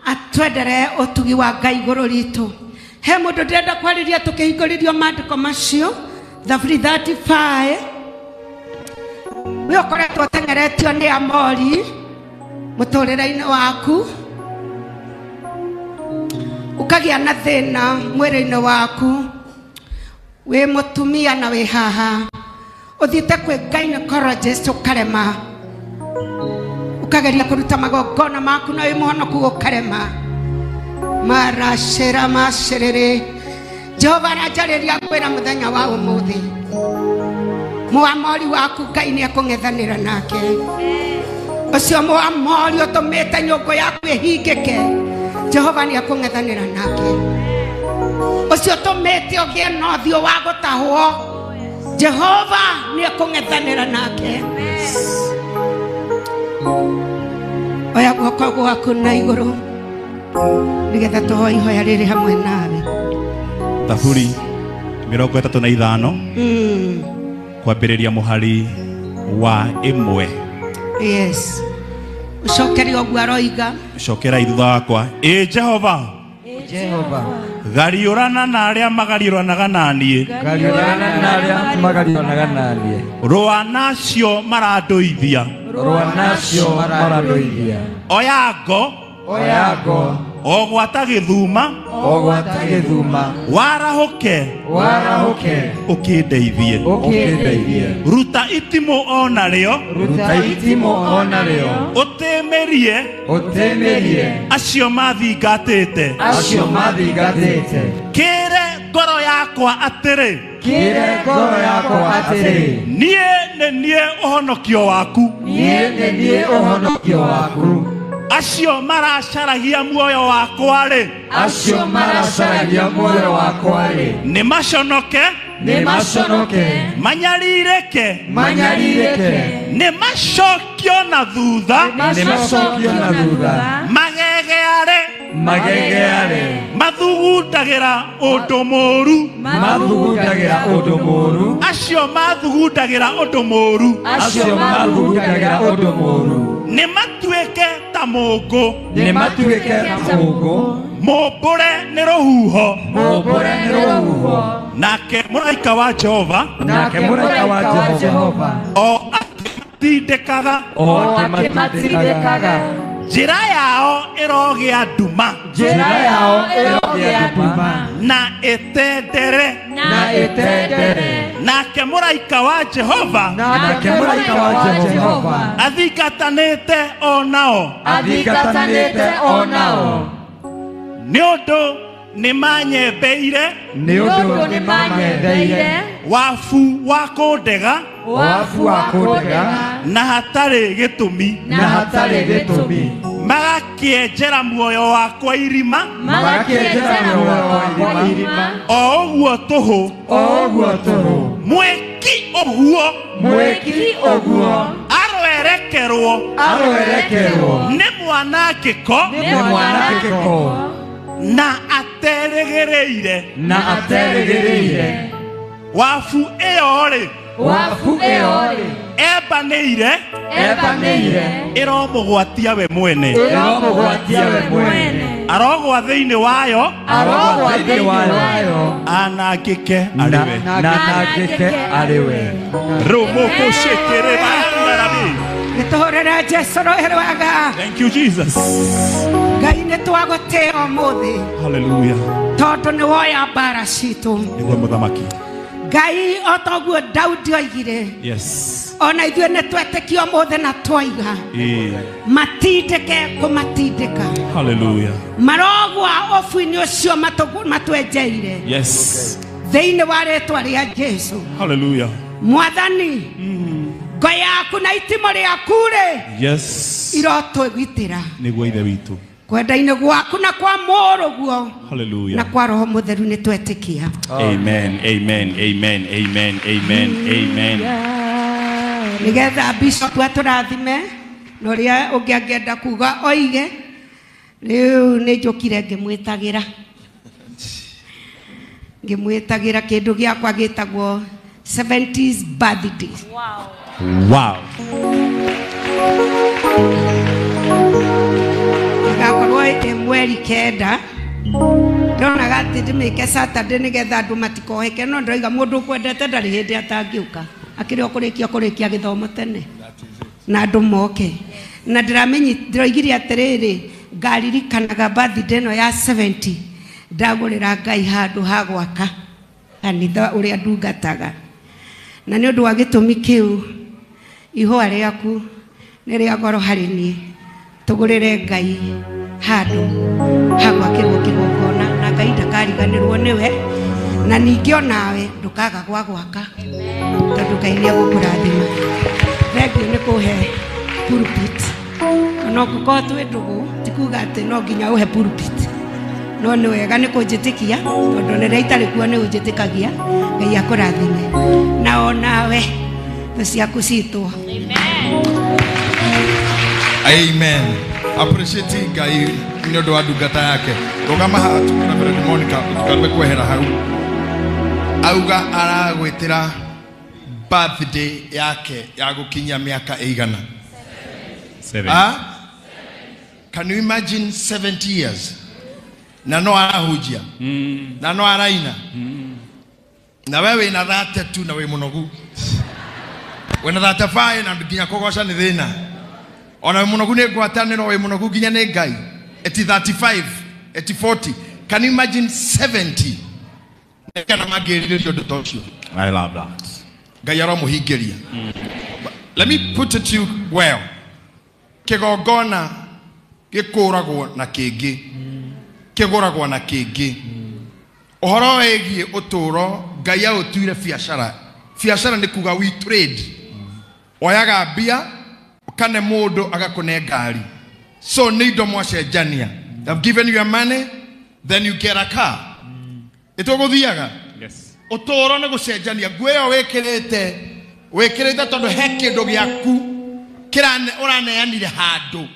atwendere ũtugi wa Ngai igũrũ ritũ. He mũndũ ndĩrenda kwarĩria tũkĩhingũrĩrio maandĩko macio Zaburi 35. We ũkoretwo ũteng'eretio nĩ Amori mũtũrĩre-inĩ waku, ukagĩa na thĩna mwĩrĩ-inĩ waku, wĩ mũtumia na wĩ haha ũthiĩte kwĩ gynecologist ũkarema, ukageria kũruta magongona maku na wĩ mũhonoku ũkarema, maracera macerere. Jehova aranjarĩria kwĩra mũthenya wa ũmũthĩ mũamori waku Ngai nĩ ekũng'ethanĩra nake. Ũcio mũamori ũtũmĩte nyũngũ yaku ĩhingĩke, Jehova nĩ ekũng'ethanĩra nake. Ũcio ũtũmĩte ũgĩe na ũthiũ wa gũtahwo, Jehova nĩ ekũng'ethanĩra nake. Oya guoko gwaku na igũrũ nĩgetha tũhoe ihoya rĩrĩ hamwe nawe. Zaburi 35 kwambĩrĩria mũhari wa 1. Yes. Ucokeri oguo aroiga. Cokera ithutha wakwa. Jehova. Jehova. Gariũrana na arĩa magariũranaga na niĩ. Gariũrana na arĩa magariũranaga na niĩ. Rũa nacio marandũithia. Rũa nacio marandũithia. Oya ngo. Oya ngo. Ogwata gĩthuma. Ogwata gĩthuma. Warahũke. Warahũke. Ũkĩndeithie. Ũkĩndeithie. Ruta itimũ onarĩo. Ruta itimũ onarĩo. Ũtĩmĩrie. Ũtĩmĩrie. Acio mathingatĩte. Acio mathingatĩte. Kĩre ngoro yakwa atĩrĩ. Kĩre ngoro yakwa atĩrĩ. Niĩ nĩ niĩ ũhonokio waku. Niĩ nĩ niĩ ũhonokio waku. Acio maracaragia muoyo wakwa-rĩ. Acio maracaragia muoyo wakwa-rĩ. Nĩ maconoke. Nĩ maconoke. Manyarirĩke. Manyarirĩke. Nĩ macokio na thutha. Nĩ macokio na thutha. Magegeare. Magegeare. Mathugu mathugundagira undu moru mathugundagira undu moru acio mathugundagira undu moru acio mathugundagira undu moru ni matuike ta mungu ni matuike ta mungu mumbure ni ruhuho nake muraika wa Jehova o atindikaga njira yao irogia nduma na etendere nake muraika wa Jehova athingatanite onao ni undu ni manyembeire wafu wa kundega na hatari gitumi magakienjera muoyo wakwa irima o uguo tuhu mweki oguo arwerekerwo ni mwanangiko na ateregereire wafu iyo ri ebanĩire iromũgwatia we mwene arogwa thĩinĩ wayo anangĩke arĩwe nĩtũhũrĩre Jesũ rũĩ rwega. Thank you Jesus. Ngai nĩtwagũtĩĩa ũmũthĩ Hallelujah. tondũ nĩ woya mbara citũ. Nĩguo mũthamaki. Ngai o toguo Daudi oigire Yes. ona ithuĩ nĩtwetĩkia ũmũthĩ na twaiga matindĩke kũmatindĩka. Hallelujah. marogwa obu-inĩ ũcio matwenjeire Yes. thĩinĩ wa rĩtwa rĩa Jesũ. Hallelujah. Mwathani ngo yaku na itimo rĩaku-rĩ Yes. irotũgitĩra Nĩguo ithe witũ. kwenda-inĩ gwaku na kwa mũrũguo Hallelujah. na kwa Roho Mũtheru nĩtwetĩkia. Amen. Nigetha bishop atũrathime na ũrĩa ũngĩ angĩenda kuga oige rĩu nĩnjũkire ngĩmwĩtagĩra kĩndũ gĩakwa gĩtagwo 70s birthday. Wow. Ngakorwo mweri kenda ndonaga atĩ ndĩmĩke Saturday nĩgetha andũ matikoheke no ndoiga mũndũ ũkwendete ndarĩ hĩndĩ atangĩũka akĩrĩ kũrĩkia gĩthomo tene na andũ moke na ndĩroigire atĩrĩrĩ ngaririkanaga birthday ĩno ya 70 ndagũrĩra Ngai handũ ha gwaka kanitha ũrĩa ndungataga na nĩ ũndũ wa gĩtũmi kĩu ihũa rĩaku nĩ rĩa goro harĩ niĩ tũgũrĩre Ngai handũ ha gwakĩrwo kĩgongona na Ngai ndakariganĩrwo nĩwe na ningĩ onawe ndũkaga gwa gwaka tondũ Ngai nĩegũkũrathima. Thengiũ nĩ kũhe pulpit no ngũkorwo twĩ ndũgũ ti kuga atĩ no nginya ũhe pulpit no nĩ wega nĩ kũnjĩtĩkia tondũ rĩrĩa itarĩ kuo nĩ ũnjĩtĩkagia. Ngai akũrathime na onawe thũ ciaku citwo. Amen. Appreciate Ngai nĩ ũndũ wa ndungata yake. Rũgama haha tukĩra Reverend Monica tukambe kwehera hau. Auga aragwĩtĩra birthday yake ya gũkinyia mĩaka ĩigana? 7. Can you imagine 70 years? Na no arahujia. Na no araina. Na wewe ina 32 na we mũnogu. Wena 35 na nginya kũgoca nĩ thĩna. Ona we mũnogu nĩ ngwatanĩro we mũnogu nginya nĩ Ngai. Eti 35, eti 40. Can you imagine 70? Kana magĩrĩrio ũndũ ta ũcio. I love that. Ngai aramũhingĩria. Let me put it to you well. Kĩgongona gĩkũragwo na kĩngĩ. Kĩgũragwo na kĩngĩ. Ũhoro wĩgiĩ ũtũũro Ngai aũtuire biacara. Biacara nĩ kuga we trade. Oyaga mbia ukane mũndũ agakũne ngari. So nĩ indo mwacenjania. I've given you your money, then you get a car. Itũgũthiaga. Yes. Ũtũũro nĩ gũcenjania. Nguo ĩyo wĩkĩrĩte tondũ he kĩndũ gĩaku ũraneanire handũ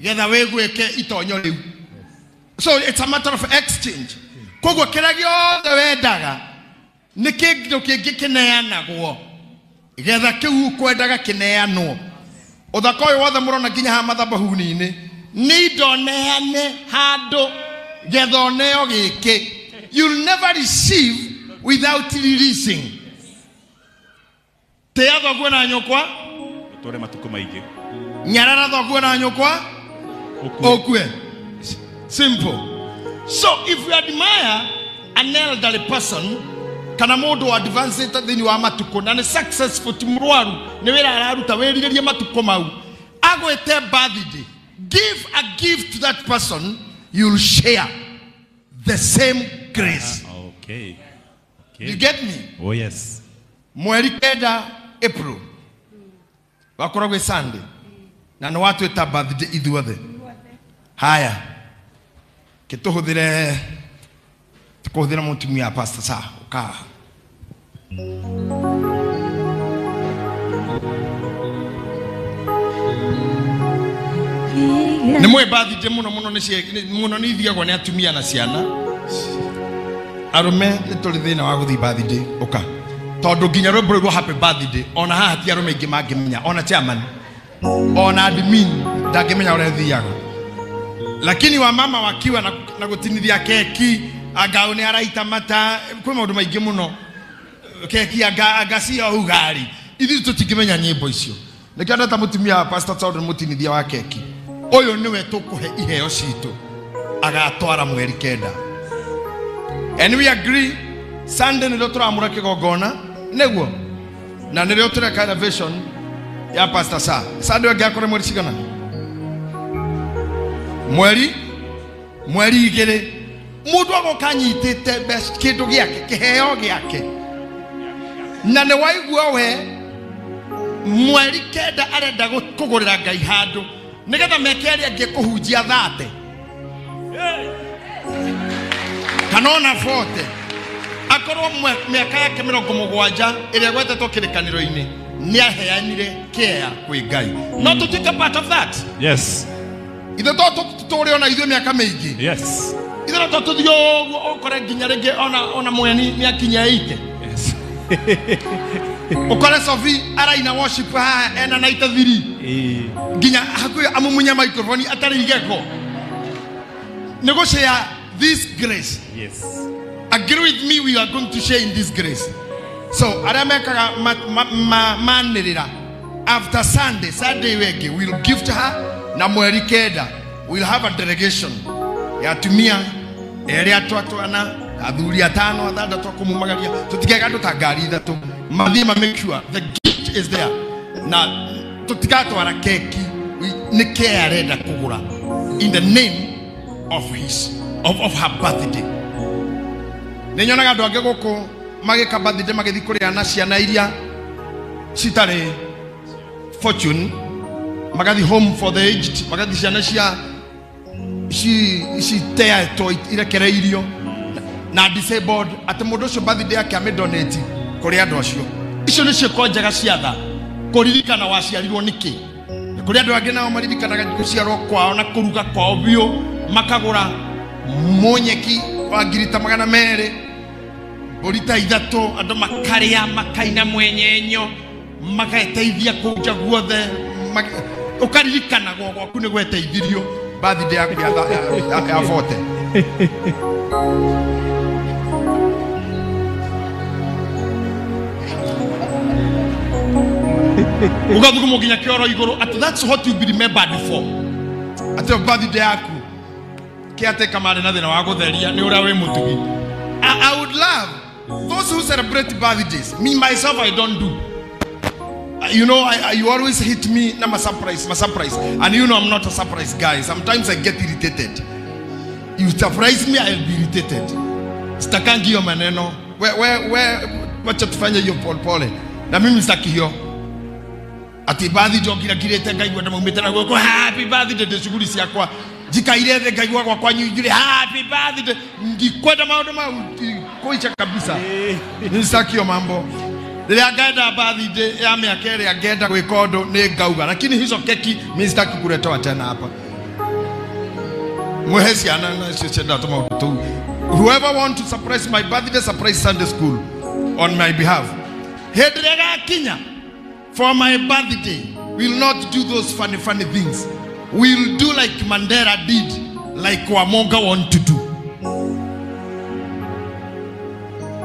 getha wĩgwĩke itonyo rĩu. So it's a matter of exchange. koguo kira giothe wendaga ni kindu kingi kineanagwo getha kiu kwendaga kineanwo uthaka uyu wothe murona nginya ha mathabahu-ini ni ndoneane handu getha oneo giki. You'll never receive without releasing. Tea thoguo na nyukwa utore matuko maingi nyarara thoguo na nyukwa okue. Simple. So if you admire an elderly person kana mundu advanced thini wa matuko na ni successful timurwaru ni wira araruta wiriririe matuko mau agwete birthday, give a gift to that person, you'll share the same grace. Okay. You get me? Oh yes. Mweri kenda April wakoragwe Sunday na no watu eta birthday ithuothe. Haya kituhuthire tukuhuthira mutumia pastor sa uka ni mwe birthday muno ni thiagwo ni atumia na ciana arume ni tuli thina wa guthi birthday uka tondu nginya rwimbo rwo happy birthday ona haha ti arume ingi mangimenya ona chairman ona admin ndangimenya uria thiaga, lakini wa mama wakiwa na gutinithia keki agao ni araita mata kwi maundu maingi muno keki agacia ugari ithi tutingimenya nyimbo icio nikio ndata mutumia pastor Todd mutinithia wa keki uyu niwe tukuhe iheo citu agatwara mweri kenda. And we agree Sunday ndio turamura kigongona neguo na ndio tureka elevation ya pastor sa Sunday agakora mweri cigana mweri igire mundu agokanyitite best kindu giake kiheo giake na ne waigua we mweri kenda arenda kugurira Ngai handu nigetha mekeri angi kuhunjia thate kanona fote akorwo miaka yake 70 iria gwetetwo kirikaniro-ini ni aheanire kea kwi Ngai. No to take a part of that. Yes. Ithe to turi ona ithuĩ miaka mingi. Yes. Ithe to tuthio okore nginya ringi ona mweni ni akinya 80. Yes. Okore Sophie araina worship ha ena naita thiri. Nginya hakuya amumunya microphone atari igeko. Nego share this grace. Yes. Agree with me, we are going to share in this grace. So aramekaga manirira after Sunday wege we'll give to her na mweri kenda we'll have a delegation ya tumia area twatwana athuri 5 athandatu kumumagaria tutigega tutangari ithatu mathima make sure the gift is there na tutigatwara keki ni care arenda kugura in the name of her birthday. Nenyonaga andu angi guku magika birthday magithi kuria na ciana iria citare fortune magathi home for the aged magathi ciana cia tea to irekere irio na disabled ati mundu ucio birthday yake amedonate kuri andu acio icio ni ciiko njega ciatha kuririkana waciarirwo niki kuri andu angi nao maririkanaga guciarwo kwao na kuruga kwao biu makagura monyeki wa ngirita 200 borita ithatu andu makaria makaina mwenyenyo magateithia kuja guothe ukaririkana gwaku ni gweteithirio birthday yaku ya vote. Ugathugumo ginya kioro iguru at that's what you be remembered for at your birthday yaku kiate kamare na thina wa gutheria ni uria we mutugi. I would love those who celebrate birthdays. Me myself I don't do. You know, you always hit me na my surprise, and you know I'm not a surprise guy. Sometimes I get irritated. You surprise me, I'll be irritated. Stakangi yo maneno. Wacha tufanye hiyo pole. Na mimi sitaki hiyo. Ati birthday kila kirete Ngai gwenda maumite na gwako happy birthday de shughuli ciakwa. Jikaire the Ngai gwakwa kwanyu jule happy birthday. Ngikwenda maundu ma kuicha kabisa. Nisitaki hiyo mambo. Nile agenda birthday ya miaka ile agenda gwikondo ni ngauga lakini hizo keki mimi sitaki kuletoa tena hapa. Mwehesi ana na sisi ndio tuma tu Whoever wants to surprise my birthday, surprise Sunday school on my behalf. Hedrega Kenya, for my birthday, we'll not do those funny things. We'll do like Mandela did, like Wamonga want to do.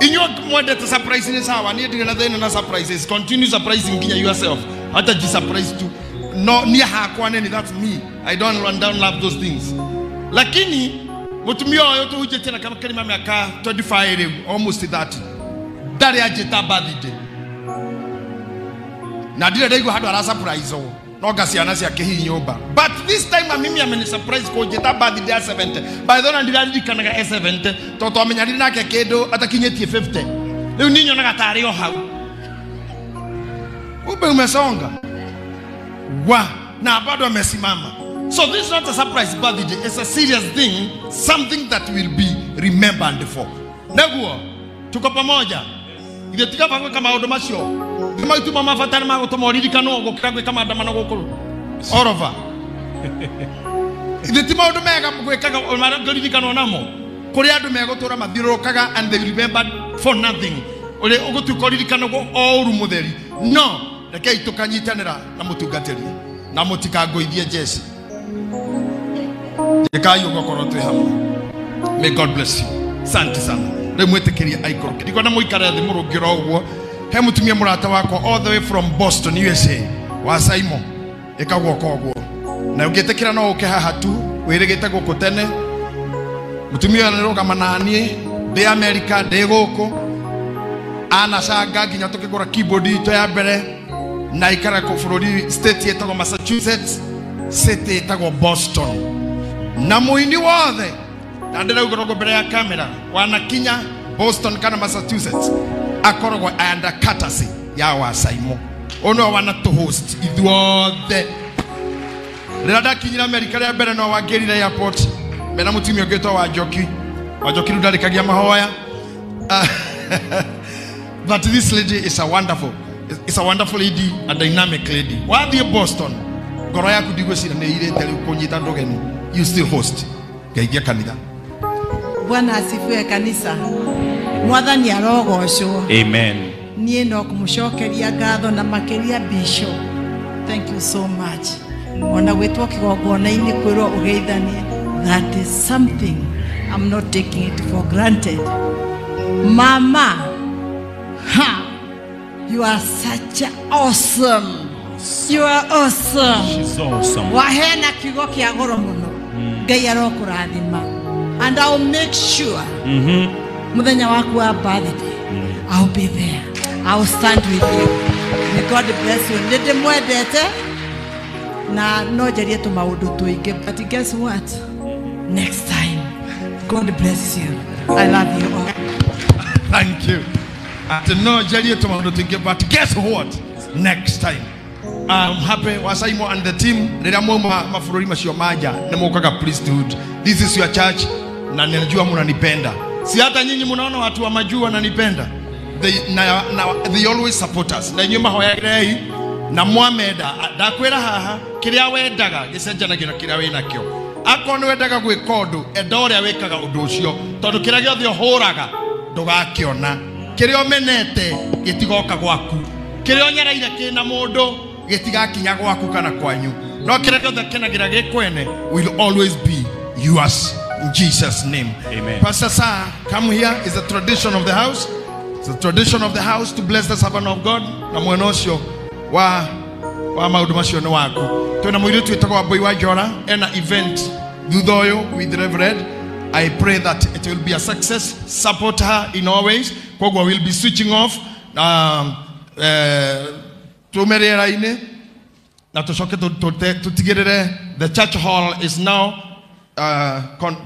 In your mother surprising is how I need another surprises. Continue surprising yourself. Hata ji surprise too. No near hakwaneni, that's me. I don't run down love those things. Lakini mutumio yote uje tena kama kalima miaka 25 almost 30. Dari ajeta birthday. Na dire dego hado ala surprise o. No gasi anasi akehi nyoba. But this time mimi ameni surprise ko jeta birthday 70. By the way ndira kanaga 70 toto amenyari na kekedo atakinyetie 50. Leo ninyo na gatari o hau. Ube umesonga. Wa na bado amesimama. So this is not a surprise birthday, it's a serious thing, something that will be remembered for. Neguo tuko pamoja. Ile tikapa kama odomasio. Kama itu mama fatana mago tomoridi kanogo kagwe kama adamana gokolo. Orova. Ile tima odomega kwekaga omara golidi kanonamo. Kuri adomega tora madiro kaga and they remembered for nothing. Ole ogotu kolidi kanogo oru muderi. No. Reke itukanyitanira na mutugateri na mutikagoithie Jesse. Jekayo gokoro twe hamwe. May God bless you. Asante sana. Remwetekeria aikoro. Ndiko na muikara thi murugiro uguo. He mutumia murata wako all the way from Boston, USA. Wa Simon. Ekagwo koguo. Na ugetekira no uke haha tu, wiregete guko tene. Mutumia niroga mananie, de America, de goko. Ana shanga ginya tukigura keyboard to ya mbere. Na ikara ko Florida state yetago Massachusetts, state yetago Boston. Na muini wothe ndandira ugorogo mbere ya kamera wana Kenya, Boston kana Massachusetts akorogwa under courtesy ya wa Simon. Ono wana to host ithuothe. Rada kinyira America ya mbere no wagerire airport. Mena mutimi ogeto wa Joki. Wa Joki ndarikagia mahoya. But this lady is a wonderful lady, a dynamic lady. While the Boston, Goraya could go see the you still host. Gaigia Kanida. Bwana asifiwe kanisa. Mwathani arogocwo. Amen. Nie no kumushokeria ngatho na makeria bisho. Thank you so much. Ona gwetwo kigongona-ini kwirwo ugeithanie. That is something I'm not taking it for granted. Mama, you are such awesome. You are awesome. She's awesome. Wahena kigo kia goro muno. Ngai arokurathima. And I'll make sure muthenya waku wa birthday, I'll be there. I'll stand with you. May God bless you. Ndende mwendete na no jarie tu maundu tuinge. But guess what? Next time, God bless you. I love you all. Thank you. No jarie tu maundu tuinge. But guess what? Next time. I'm happy Wasaimo and the team nira moma mafurori masio maja na mokaga priesthood. This is your church na ninajua mnanipenda. Si hata nyinyi mnaona watu wa majuu wananipenda. They always support us. Na nyuma hoya grei na Muhameda dakwera haha kiria wendaga gicenjana gira kiria wina kyo. Akon wendaga gwikondo edoria wekaga undu ucio tondu kiria giothe uhuraga ndugakiona. Kiria menete gitigoka gwaku. Kiria onyaraire kina mundu getigakinya gwaku kana kwanyu. No kiria giothe kenagira gikwene will always be yours in Jesus' name. Amen. Pastor Sir, come here. It's a tradition of the house. It's a tradition of the house to bless the servant of God. Na mwenosho wa maudumasho no wako. Tuna mwiri tuitako wa boy wa Jora ena event thuthoyo with Reverend. I pray that it will be a success. Support her in all ways. Kogwa will be switching off. Tumerera ine na tushoke tutigirire. The church hall is now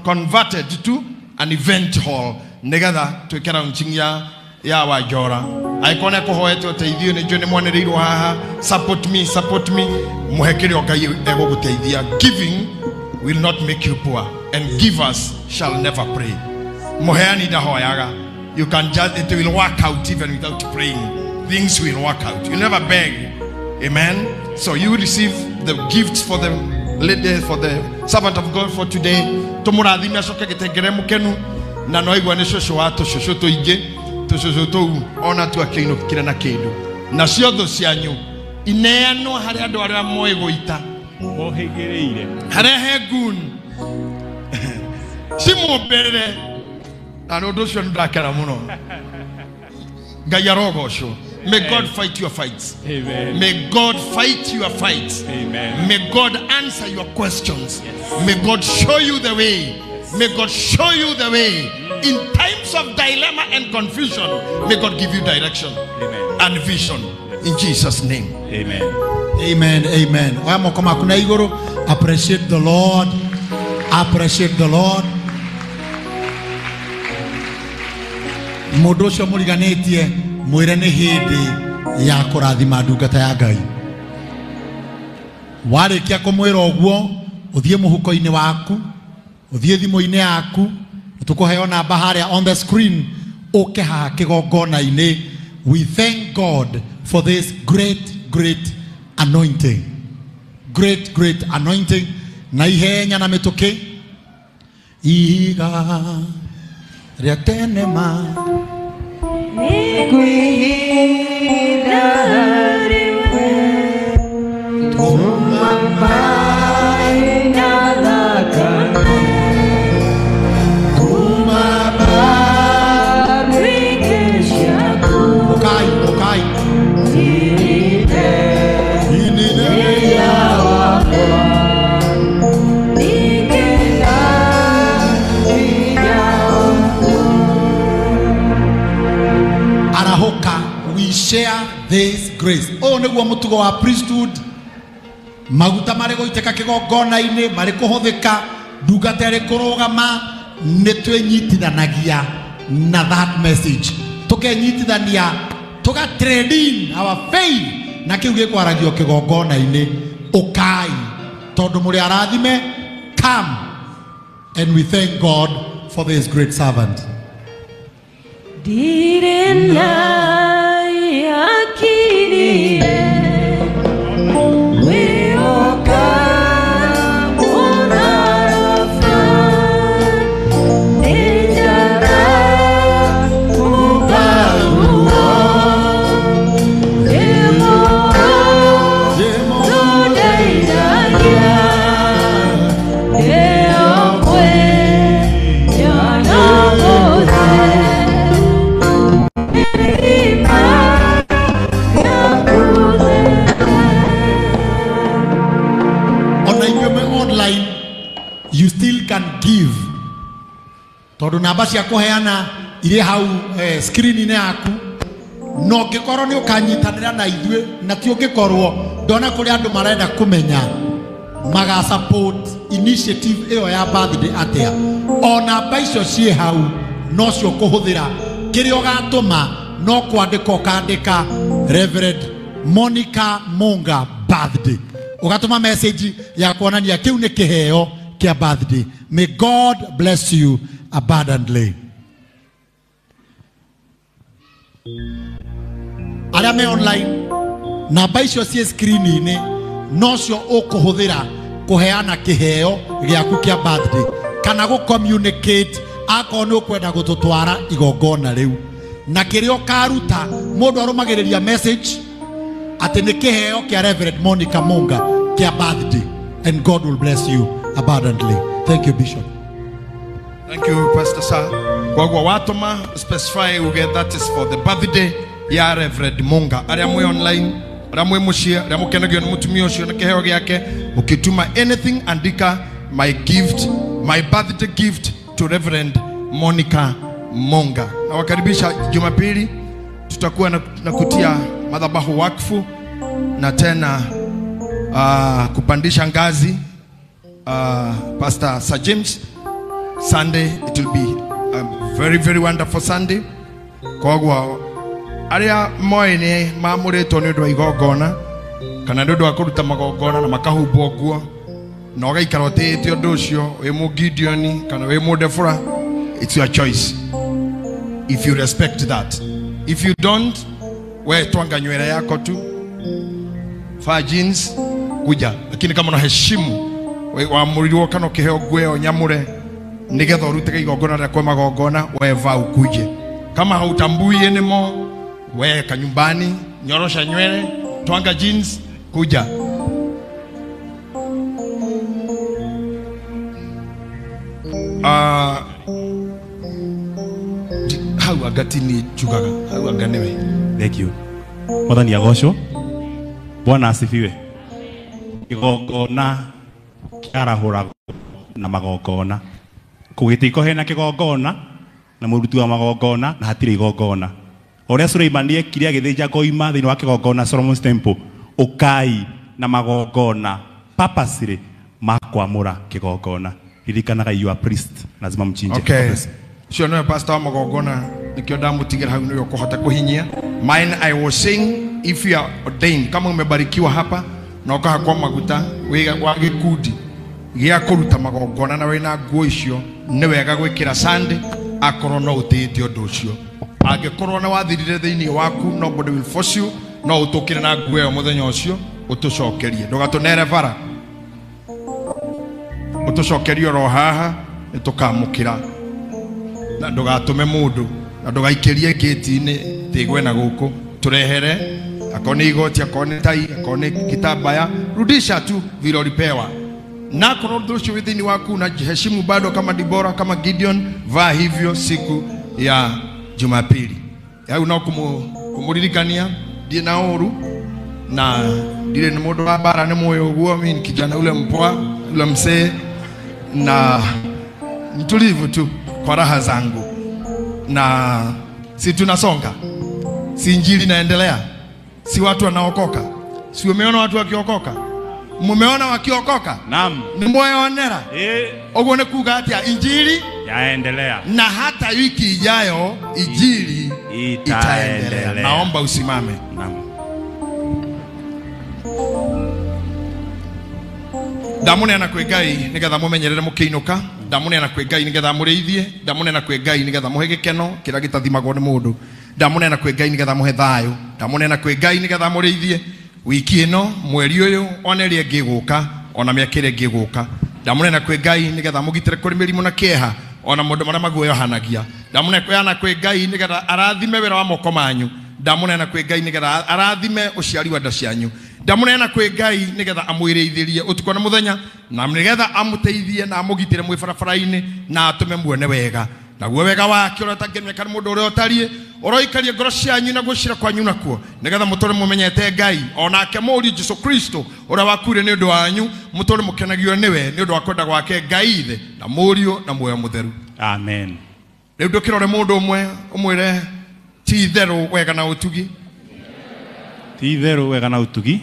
converted to an event hall. Negada tuikera nchinya ya wa Jora. Aikone kuhoeto teithio ni jone mwanereirwo haha. Support me. Muhekeri okai ego guteithia. Giving will not make you poor, and givers shall never pray. Muheani da hoyaga. You can just, it will work out even without praying. Things will work out. You never beg. Amen. So you receive the gifts for the lady, for the servant of God for today. Tumuradhimia soke getegere mukenu na noigwa ni shosho wa tushosho tuingi tushosho tu ona tu akino kira na kindu na ciotho cianyu ineanwo hari andu aria moe guita mohigireire harehe gun simuberere na ndu cio ndakera muno Ngai arogocwo. May God fight your fights. Amen. May God fight your fights. Amen. May God answer your questions. Yes. May God show you the way. Yes. May God show you the way. In times of dilemma and confusion, may God give you direction. Amen. And vision. Yes. In Jesus' name. Amen. Amen. Amen. Appreciate the Lord. Appreciate the Lord. Modosho muriganetie mwire ni hindi ya kurathima ndungata ya Ngai. Warikia kumwira oguo uthie muhuko-ini waku, uthie thimu-ini yaku, tukuheo namba haria on the screen uke haha kigongona-ini. We thank God for this great anointing. Great anointing. Na ihenya na mituki iga ria tenema share this grace. Oh, neguo mutugo wa priesthood. Maguta mari goiteka kigongona-ini mari kuhuthika ndungata iri kurugama ni twenyitithanagia na that message. Tukenyitithania tuga trade in our faith na kiu gikwaragio kigongona-ini ukai tondu muri arathime. Come, and we thank God for this great servant. You still can give. Todo namba cia kuheana ire hau screen-ini yaku. No ngikoro ni ukanyitanira na ithue na ti ungikorwo ndona kuri andu marenda kumenya maga support initiative iyo ya birthday atia. O namba icio cie hau no cio kuhuthira kirio gatuma no kwandika ukandika Reverend Monica Munga birthday. Ugatuma message ya kuonania kiu ni kiheo kia birthday. May God bless you abundantly. Arame online namba icio cie screen-ini no cio ukuhuthira kuheana kiheo giaku kia birthday kana go communicate ako no kwenda gututwara igongona riu na kirio karuta mundu arumagiriria message ati ni kiheo kia Reverend Monica Munga kia birthday, and God will bless you abundantly. Thank you, Bishop. Thank you, Pastor Sir. Kwa watoma specify uge that is for the birthday ya Reverend Munga. Aria mwe online, aria mwe mushia, aria mukenagio ni mutumia ucio na kiheo giake, mukituma anything andika my gift, my birthday gift to Reverend Monica Munga. Na wakaribisha Jumapili tutakuwa na kutia madhabahu wakfu na tena kupandisha ngazi. Pastor Sir James, Sunday it will be a very wonderful Sunday. Kogwa aria moine mamuretwo ni undu wa igongona kana ni undu wa kuruta magongona na makahumbo guo na ugaikara utite undu ucio wi mu Gideon kana wi mu Defora, it's your choice if you respect that. If you don't, we twanga nywele yako tu, faa jeans kuja, lakini kama unaheshimu waamuriwa kana kiheo gweo nyamure nigetha urute igongona rĩa kwa magongona weva ukuje. Kama hautambui enemo, we kanyumbani, nyorosha nywele, twanga jeans, kuja. Hau agatini chugaga, hau aganewe. Thank you. Mwathani agocwo. Bwana asifiwe. Igongona kiarahũra na magongona. Kũgĩtĩko hena kĩgongona na mũruti wa magongona na hatirĩ igongona. Ũrĩa Suleimani ekire agĩthĩnja ngoima thĩinĩ wa kĩgongona Solomon's Temple, ũkai na magongona purposely makwamũra kĩgongona. Ririkanaga you are priest, lazima mchinje. Okay. Sio no pastor magongona nikio ndamutigira hau ndio kuhota kuhinyia. Mine I was saying, if you are ordained, kama umebarikiwa hapa na ukahakwa maguta wa gikundi gĩa kũruta magongona na wĩna nguo icio, nĩ wega gwĩkĩra sande akorwo no ũtĩĩte ũndũ ũcio. Angĩkorwo na wathirire thĩinĩ waku, nobody will force you, no ũtũkĩre na nguo ĩyo mũthenya ũcio ũtũcokerie. Ndũgatũnere bara, ũtũcokerie oro haha nĩtũkamũkĩra, na ndũgatũme mũndũ, na ndũgaikĩrie gate-inĩ tigwe na gũkũ. Tũrehere akone igoti, akone tai, akone kitambaya, rudisha tu vile ulipewa. Na kuna udhushu within waku na heshimu bado kama Dibora, kama Gideon, vaa hivyo siku ya Jumapili. Ya kumulirikania die naoru na dire ni modo wa bara ni moyo uguo. Mimi kijana ule mpoa, ule msee, na mtulivu tu kwa raha zangu, na si tunasonga, si injili inaendelea, si watu wanaokoka. Si umeona watu wakiokoka? Mumeona wakiokoka? Naam. Ni moyo onera. Ogo ne kuga atia injili yaendelea. Na hata wiki ijayo injili itaendelea. Naomba usimame. Naam. Ndamune na kwegai nigetha mumenyerere mukiinuka. Ndamune na kwegai nigetha mureithie. Ndamune na kwegai nigetha muhe gikeno kira gitathimagwo ni mundu. Ndamune na kwegai nigetha muhe thayo. Ndamune na kwegai nigetha mureithie wiki ino, mweri uyu, ona ria ngiguka, ona miaka ria ngiguka. Ndamune na kwegai nigetha mugitire kuri mirimu na kieha, ona mundu maria maguoyo hanagia. Ndamune na kwegai nigetha arathime wira wa moko manyu. Ndamune na kwegai nigetha arathime uciari wa nda cianyu. Ndamune na kwegai nigetha amwireithirie utuko na muthenya, na nigetha amuteithie na amugitire mwi barabara-ini na atume muone wega. Na guo wega wake ora tangemeka mundu uria otarie oroikarie ngoro cianyu na gucira kwanyu nakuo, nigetha mutore mumenyete Ngai, onake muri Jesu Kristo uria wakure ni undu wanyu, mutore mukenagio niwe ni undu wa kwenda gwake Ngai ithe na murio na muoyo mutheru. Amen. Riu ndukirore mundu umwire ti theru wega na utugi. Ti theru wega na utugi.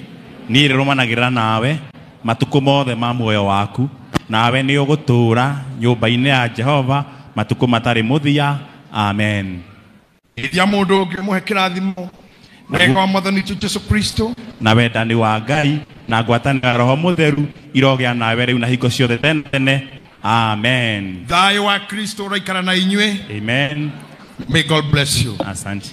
Ni rirumanagirira nawe matuko mothe ma muoyo waku, nawe ni ugutura nyumba-ini ya Jehova matuko matari muthia. Amen. Ithia mundu ngimuhe kirathimo wega wa Mwathani Jesu Kristo na wendani wa Ngai na ngwatanĩro ya Roho Mutheru irogĩa nawe rĩu na hingo ciothe tene tene. Amen. Thayo wa Kristo ũraikara na inyuĩ. Amen. May God bless you. Asante.